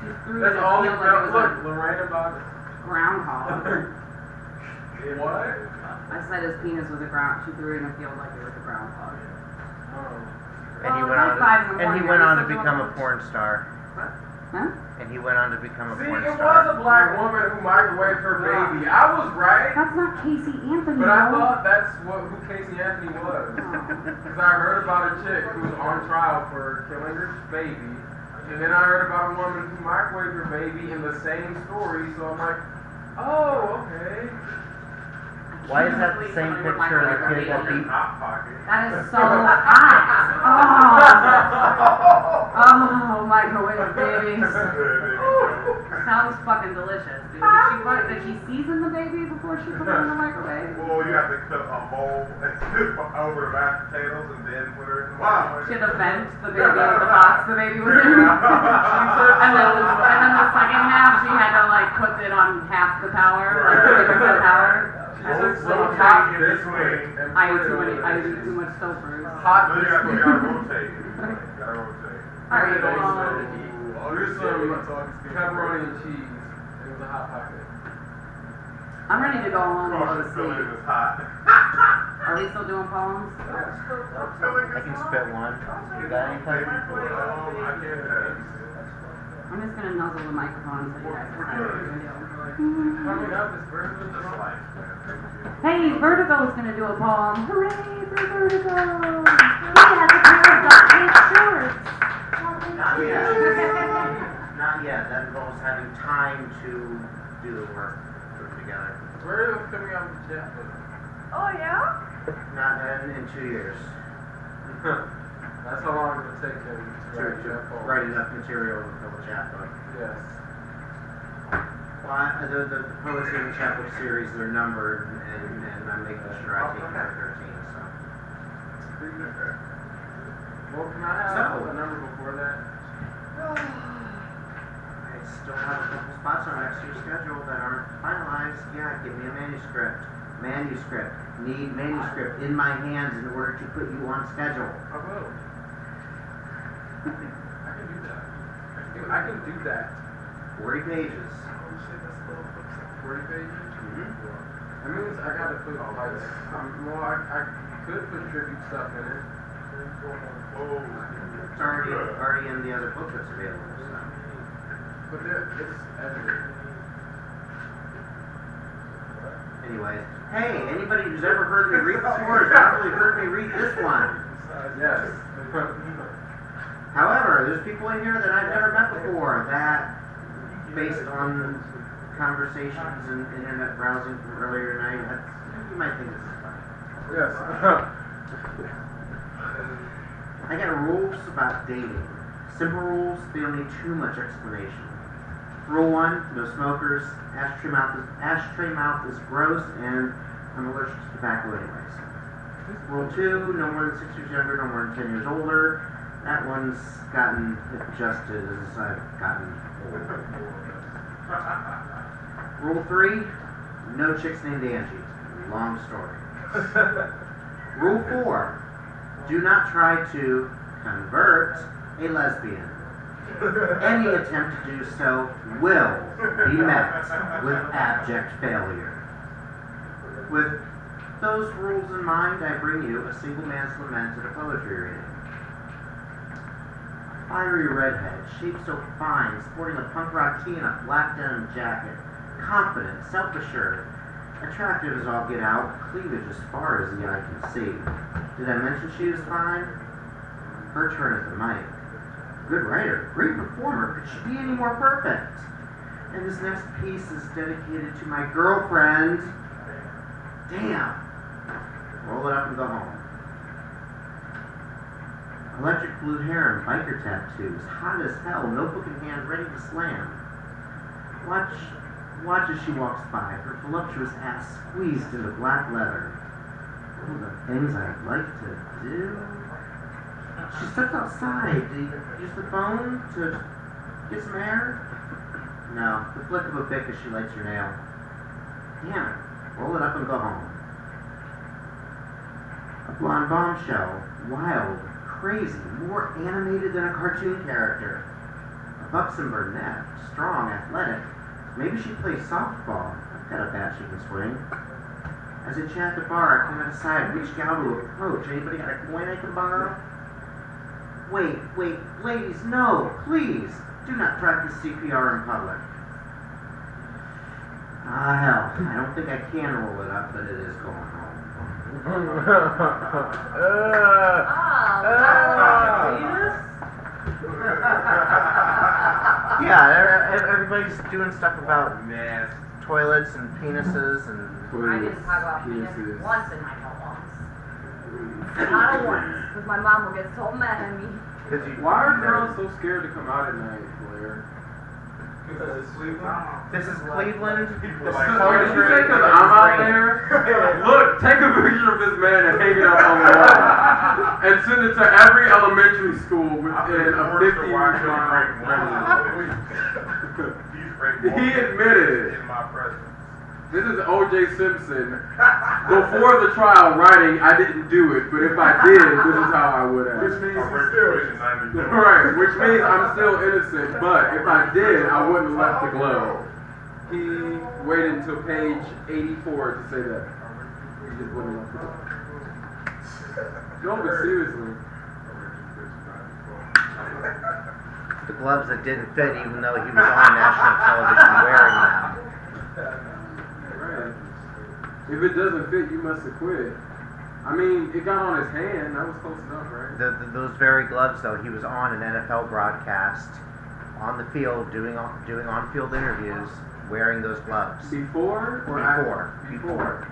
Speaker 1: She threw it in
Speaker 2: That's
Speaker 1: a
Speaker 2: all he
Speaker 1: field like it was
Speaker 2: Look,
Speaker 1: a
Speaker 2: Loretta Bobbitt.
Speaker 1: groundhog.
Speaker 2: What?
Speaker 1: I said his penis was a ground. She threw it in a field like it was a groundhog.
Speaker 4: And he
Speaker 1: Well,
Speaker 4: went
Speaker 1: high
Speaker 4: on.
Speaker 1: five in the
Speaker 4: And he
Speaker 1: morning.
Speaker 4: went
Speaker 1: Are
Speaker 4: on
Speaker 1: you
Speaker 4: to
Speaker 1: still
Speaker 4: become a
Speaker 1: doing
Speaker 4: porn star.
Speaker 1: Huh?
Speaker 4: And he went on to become a
Speaker 2: See,
Speaker 4: porn
Speaker 2: it was
Speaker 4: star.
Speaker 2: a black woman who microwaved her baby. I was right.
Speaker 1: That's not Casey Anthony.
Speaker 2: But I
Speaker 1: though.
Speaker 2: thought that's who Casey Anthony was. Because I heard about a chick who was on trial for killing her baby. And then I heard about a woman who microwaved her baby in the same story. So I'm like, oh, okay.
Speaker 4: Why is that the same picture of the kid that beat?
Speaker 1: That is so hot. Oh, microwave babies. Sounds fucking delicious, dude. Did she season the baby before she put it in the microwave?
Speaker 9: Well, you have to cook a bowl over the mashed potatoes and then put her in the microwave.
Speaker 1: She had to vent the baby in the box the baby was in. and then the second half, she had to like put it on half the power, like 30% power.
Speaker 2: She took some
Speaker 9: rotate
Speaker 2: hot
Speaker 9: in
Speaker 2: biscuit
Speaker 9: between.
Speaker 2: and
Speaker 1: I
Speaker 2: put
Speaker 1: ate
Speaker 2: it
Speaker 1: too many.
Speaker 2: on
Speaker 1: I
Speaker 2: the
Speaker 1: ate too much Stouffer's.
Speaker 2: hot
Speaker 9: You
Speaker 2: biscuit.
Speaker 9: gotta rotate. You gotta rotate.
Speaker 1: Alright,
Speaker 2: There's some pepperoni and cheese. It was a hot pocket.
Speaker 1: I'm ready to go home and go to
Speaker 9: Cross filling
Speaker 1: sleep.
Speaker 9: is hot.
Speaker 1: Are we still doing poems?
Speaker 4: I can spit one. You got anything?
Speaker 9: I can't.
Speaker 1: I'm just gonna nuzzle the microphone so you guys can hear the video.
Speaker 2: Coming up is Vertigo.
Speaker 1: Hey, Vertigo's gonna do a poem. Hooray for Vertigo! He has a pair of .8 shorts.
Speaker 4: Not yet. Not yet. That involves having time to do the work, put it together.
Speaker 2: Vertigo's coming out with Jeff.
Speaker 7: Oh, yeah?
Speaker 4: Not in 2 years.
Speaker 2: That's how long it would take him to write Jeff Paul.
Speaker 4: Write enough material to fill a chapbook.
Speaker 2: Yes.
Speaker 4: Well, the poetry in the chapbook series, they're numbered, and I'm making sure I take care of 13, so.
Speaker 2: Well, can I have a number before that?
Speaker 4: I still have a couple spots on next year's schedule that aren't finalized. Yeah, give me a manuscript. Need manuscript in my hands in order to put you on schedule.
Speaker 2: I will. I can do that. I can do that.
Speaker 4: 40 pages.
Speaker 2: 40 pages?
Speaker 4: Mm-hmm.
Speaker 2: That means I gotta put like, I could put tribute stuff in it.
Speaker 4: It's already in the other book that's available. So.
Speaker 2: But it's edited.
Speaker 4: Anyways, hey, anybody who's ever heard me read before has probably heard me read this one.
Speaker 2: Yes.
Speaker 4: However, there's people in here that I've never met before that, based on conversations and internet browsing from earlier tonight, you might think this is funny.
Speaker 2: Yes.
Speaker 4: I got rules about dating. Simple rules, they don't need too much explanation. Rule 1, no smokers. Ashtray mouth is gross, and I'm allergic to tobacco anyways. Rule 2, no more than 6 years younger, no more than 10 years older. That one's gotten adjusted as I've gotten old. Rule 3, no chicks named Angie. Long story. Rule 4, do not try to convert a lesbian. Any attempt to do so will be met with abject failure. With those rules in mind, I bring you A Single Man's Lament at a poetry reading. Fiery redhead, shaped so fine, sporting a punk rock tee and a black denim jacket, confident, self-assured, attractive as all get out, cleavage as far as the eye can see. Did I mention she was fine? Her turn at the mic. Good writer, great performer, could she be any more perfect? And this next piece is dedicated to my girlfriend. Damn. Roll it up and go home. Electric blue hair and biker tattoos, hot as hell, notebook in hand, ready to slam. Watch as she walks by, her voluptuous ass squeezed into black leather. Oh, the things I'd like to do. She steps outside. Do you use the phone to get some air? No, the flick of a bic as she lights her nail. Damn it. Roll it up and go home. A blonde bombshell, wild, crazy, more animated than a cartoon character. A buxom brunette, strong, athletic. Maybe she plays softball. I've got a bat she can swing. As I chat at the bar, I come aside, which gal to approach. Anybody got a coin I can borrow? Wait, ladies, no, please. Do not practice CPR in public. Ah, hell, I don't think I can roll it up, but it is going home. Yeah, everybody's doing stuff about toilets and penises and...
Speaker 7: I didn't talk about penis once in my whole life. Not once, because my mom will get so mad at me.
Speaker 2: Why are girls so scared to come out at night, Blair?
Speaker 9: Because it's Cleveland.
Speaker 4: This is Cleveland.
Speaker 2: Did you say because I'm out there? Look, take a picture of this man and hang it up on the wall. And send it to every elementary school within a 50-mile radius. He admitted it.
Speaker 9: In my presence.
Speaker 2: This is O.J. Simpson. Before the trial writing, I didn't do it, but if I did, this is how I would have.
Speaker 9: Which means he's still innocent.
Speaker 2: Right, which means I'm still innocent, but if I did, I wouldn't have left the glove. He waited until page 84 to say that. He just wouldn't have left the glove. No, but seriously.
Speaker 4: The gloves that didn't fit even though he was on national television wearing them.
Speaker 2: Right. If it doesn't fit, you must have quit. I mean, it got on his hand. That was close enough, right?
Speaker 4: Those very gloves, though, he was on an NFL broadcast on the field doing on-field interviews wearing those gloves.
Speaker 2: Before?
Speaker 4: Before.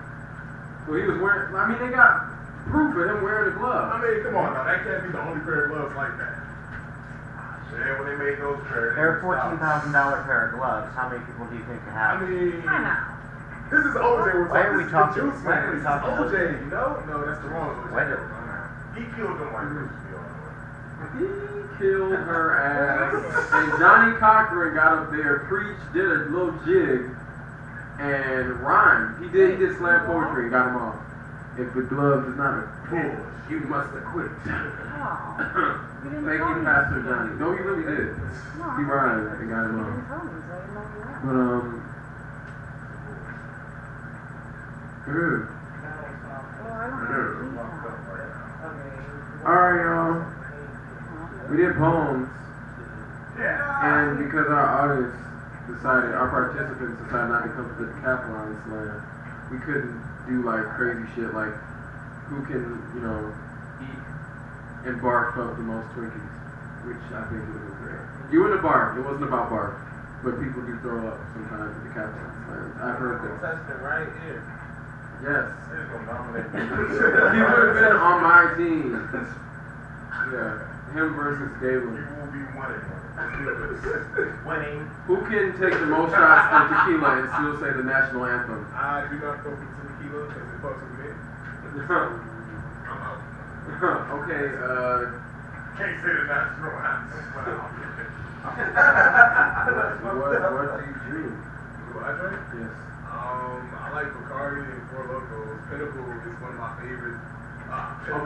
Speaker 2: Well, he was wearing, I mean, they got proof of him wearing the glove.
Speaker 9: I mean, come on now, that can't be the only pair of gloves like that. Yeah, when they made those pairs.
Speaker 4: They're a $14,000 pair of gloves. How many people do you think have?
Speaker 9: I mean,
Speaker 7: I know.
Speaker 9: this is OJ.
Speaker 4: Why are we talking?
Speaker 9: Juice
Speaker 4: Why are
Speaker 9: Man.
Speaker 4: we
Speaker 9: This is
Speaker 4: talking?
Speaker 9: OJ. No, that's the wrong OJ.
Speaker 4: Why do-
Speaker 9: He killed them white girls.
Speaker 2: He killed her ass. And Johnny Cochran got up there, preached, did a little jig, and rhymed. He did slam poetry and got him off. If the glove is not a pull, you must have quit.
Speaker 7: Oh. You didn't
Speaker 2: Thank
Speaker 7: tell
Speaker 2: you,
Speaker 7: me.
Speaker 2: Pastor Johnny. No, he really did.
Speaker 7: No,
Speaker 2: He rhymed and got him
Speaker 7: you
Speaker 2: off.
Speaker 7: didn't tell me, so I didn't know you were.
Speaker 2: But,
Speaker 7: Well, I don't know.
Speaker 2: Alright, y'all. We did poems. And because our audience decided, our participants decided not to come to the Decathlon Slam, we couldn't do like crazy shit like who can, eat and barf up the most Twinkies, which I think would have been great. You wouldn't have barfed, it wasn't about barf, but people do throw up sometimes at the Decathlon Slams. I've heard this.
Speaker 9: Contestant right here.
Speaker 2: Yes.
Speaker 9: He's gonna dominate.
Speaker 2: He would have been on my team. Yeah, him versus Galen.
Speaker 9: You will be winning. Winning.
Speaker 2: Who can take the most shots of tequila and still say the national anthem?
Speaker 9: I do not go for tequila because it fucks with me. I'm out.
Speaker 2: Okay,
Speaker 9: Can't say the natural answer.
Speaker 8: What do you drink?
Speaker 9: What I drink?
Speaker 8: Yes.
Speaker 9: I like Bacardi and Four Locos. Pinnacle is one of my favorite.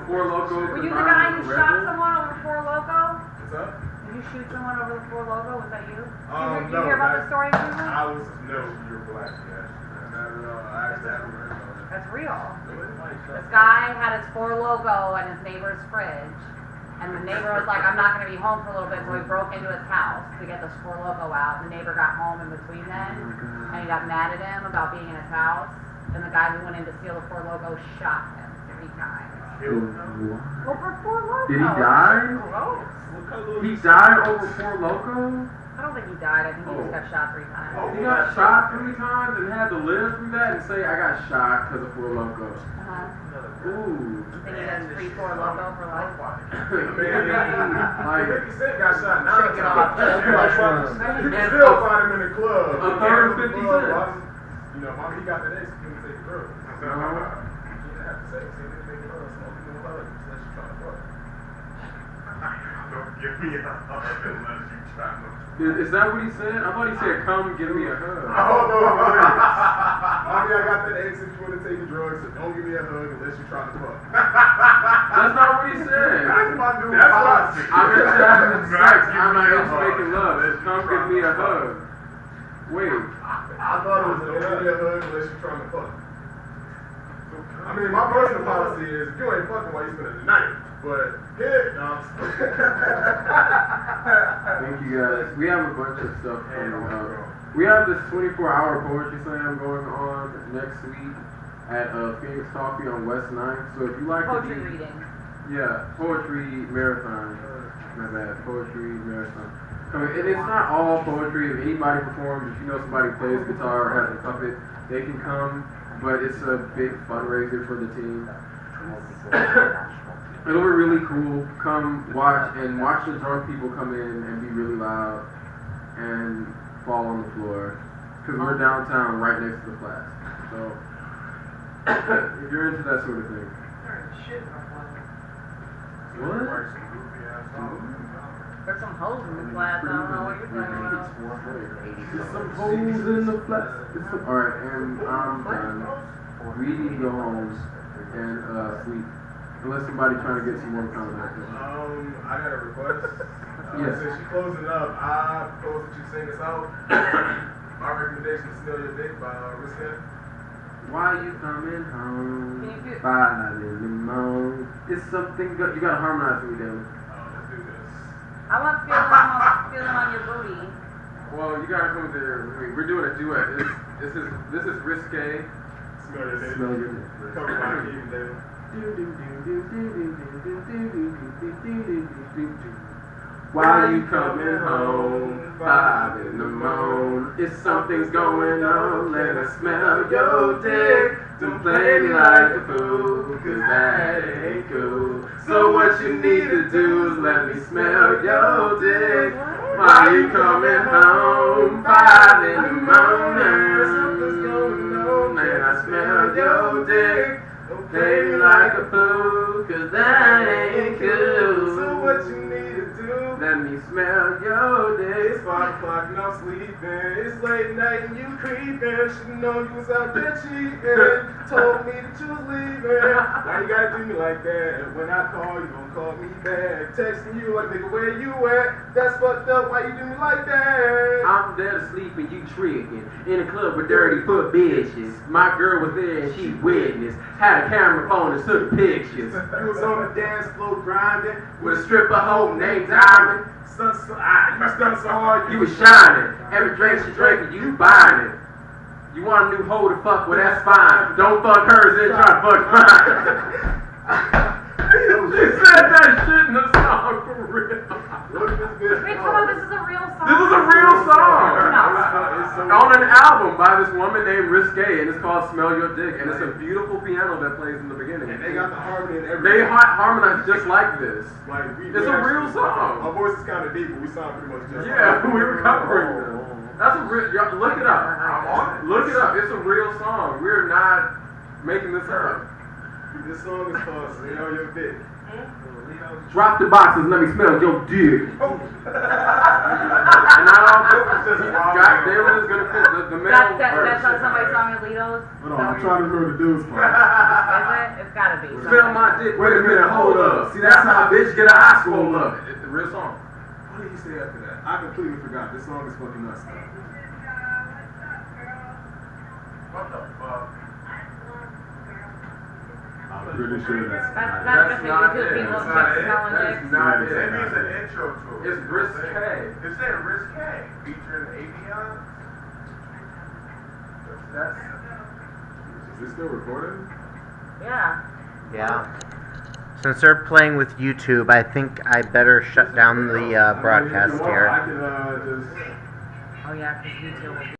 Speaker 8: Four Loko.
Speaker 7: Were you the guy who shot someone over Four Loko?
Speaker 9: What's up?
Speaker 7: Did you shoot someone over the Four Loko? Was that you? Did
Speaker 9: No,
Speaker 7: you hear about the
Speaker 9: that-
Speaker 7: story, Susan?
Speaker 9: I was you're black, yeah. I actually haven't heard about it.
Speaker 7: That's real.
Speaker 9: Really?
Speaker 7: This guy had his Four Loko in his neighbor's fridge, and the neighbor was like, I'm not going to be home for a little bit, so he broke into his house to get this Four Loko out. The neighbor got home in between then, and he got mad at him about being in his house, and the guy who went in to steal the Four Loko shot him 3 times. Over Four Loko.
Speaker 8: Did he die?
Speaker 7: Gross.
Speaker 8: He died over Four Loko?
Speaker 7: I don't think he died. I think he just got shot 3 times.
Speaker 8: He got shot 3 times and had to live through that and say, I got shot because of Four Loko.
Speaker 7: Uh-huh.
Speaker 8: Ooh.
Speaker 7: You think he does free Four Loko for life?
Speaker 8: Like,
Speaker 9: 50 Cent got shot 9
Speaker 7: Shake it off.
Speaker 9: times. You can still find him in the club.
Speaker 8: A third of 50 Cent.
Speaker 9: You know, mommy, he got that X, he couldn't take the girl. You didn't have to say, he didn't take the girl, smoking in the club, unless you're trying to fuck. Don't give me a hug unless you try to.
Speaker 8: is that what he said? I thought he said, come give me a hug.
Speaker 9: Oh, no, mommy, I got that X if you want to take the drugs, so don't give me a hug unless you're trying to fuck.
Speaker 8: That's not what he said.
Speaker 9: That's my new
Speaker 8: That's
Speaker 9: policy.
Speaker 8: I'm into having sex. I'm not into making love. It's come give me a hug. Wait.
Speaker 9: I thought it was don't give me a hug unless you're trying to fuck. I mean, my personal policy is if you ain't fucking, why you spending the night? But, yeah, no,
Speaker 8: Thank you guys. We have a bunch of stuff coming up. We have this 24-hour poetry slam going on next week at Phoenix Coffee on West 9th. So if you like
Speaker 7: Poetry
Speaker 8: to
Speaker 7: reading.
Speaker 8: yeah, poetry marathon. My bad, poetry marathon. And it's not all poetry. If anybody performs, if you know somebody plays guitar or has a puppet, they can come. But it's a big fundraiser for the team. It'll be really cool. Come watch the drunk people come in and be really loud and fall on the floor. Because we're downtown right next to the flats. So if you're into that sort of thing. What?
Speaker 7: There's some holes in the flats. I don't know what you're talking about.
Speaker 8: There's some holes in the flats. Alright, and I'm done. We need to go home and sleep. Unless somebody trying to get some more contact.
Speaker 9: I got a request.
Speaker 8: Yes.
Speaker 9: Since she's closing up, I propose that you sing us out. My recommendation is Smell Your Dick by Risky.
Speaker 8: Why you coming home?
Speaker 7: Can you do-
Speaker 8: By the moon. It's something good. You gotta harmonize with me, Dylan.
Speaker 9: Let's do this.
Speaker 7: I want feeling on your booty.
Speaker 8: Well, you gotta come there with me. We're doing a duet. This is risque.
Speaker 9: Smell Your Dick.
Speaker 8: Smell your dick.
Speaker 9: Cover by Keith David.
Speaker 8: Why you coming home? 5 in the morning. If something's going on, let us smell your dick. Don't play me like a fool, 'cause that ain't cool. So what you need to do is let me smell your dick. Why you coming home? 5 in the morning. Something's going on, let I smell your dick. Don't play me like a fool, 'cause that ain't cool.
Speaker 9: So what you need to do?
Speaker 8: Let me smell your dick.
Speaker 9: It's 5 o'clock and I'm sleeping. It's late night and you creeping. Should've known you was out there cheating. Told me that you was leaving. Why you gotta do me like that? When I call, you gon' call me back. Texting you like, nigga, where you at? That's fucked up. Why you do me like that?
Speaker 8: I'm there to sleep and you tricking. In a club with dirty foot bitches. My girl was there and she witnessed. Had a camera phone and took pictures.
Speaker 9: You was on the dance floor grinding.
Speaker 8: With a stripper hoe named Diamond.
Speaker 9: You stunned so hard.
Speaker 8: You was shining. Every drink she drinking, you buying it. You want a new hoe to fuck with, that's fine. Don't fuck hers, then try to fuck mine. She said that shit in the song for real.
Speaker 7: Wait, come on, this is a real song.
Speaker 8: This is a real song.
Speaker 7: No.
Speaker 8: On an album by this woman named Risque, and it's called Smell Your Dick, and it's a beautiful piano that plays in the beginning.
Speaker 9: And they got the harmony and
Speaker 8: They
Speaker 9: everything.
Speaker 8: harmonize just like this.
Speaker 9: Like,
Speaker 8: It's a real song.
Speaker 9: Our voice is kind of deep, but we sound pretty much just
Speaker 8: Yeah,
Speaker 9: like
Speaker 8: we were covering them. That's a real. Look it up.
Speaker 9: I'm on it.
Speaker 8: Look it up. It's a real song. We're not making this up.
Speaker 9: This song is called Smell Your Dick.
Speaker 8: Drop the boxes, let me smell your dick. And I don't God damn it, it's gonna fit the male
Speaker 7: That's
Speaker 8: version.
Speaker 7: how somebody saw me Litos.
Speaker 9: Hold on, I'm trying to remember the dude's part.
Speaker 7: Is it? It's gotta be.
Speaker 8: Smell my dick. Wait a minute, hold up. See, that's how a bitch get an eye swole up. It's the real song.
Speaker 9: What did he say after that? I completely forgot. This song is fucking nuts.
Speaker 2: What the fuck?
Speaker 9: I'm pretty sure that's
Speaker 7: That's
Speaker 9: not
Speaker 7: just
Speaker 8: not
Speaker 7: YouTube
Speaker 8: it.
Speaker 7: people
Speaker 8: That's
Speaker 7: just
Speaker 2: not it.
Speaker 7: smelling
Speaker 8: That
Speaker 7: dicks.
Speaker 8: is not
Speaker 9: Maybe
Speaker 8: it.
Speaker 2: Maybe it's an intro to it.
Speaker 8: It's risque.
Speaker 2: It's saying risque featuring Avion. That's
Speaker 9: Is this still recording?
Speaker 7: Yeah.
Speaker 4: Yeah. Since they're playing with YouTube, I think I better shut down the broadcast
Speaker 9: I
Speaker 4: here.
Speaker 9: can just.
Speaker 7: Oh yeah, because YouTube will be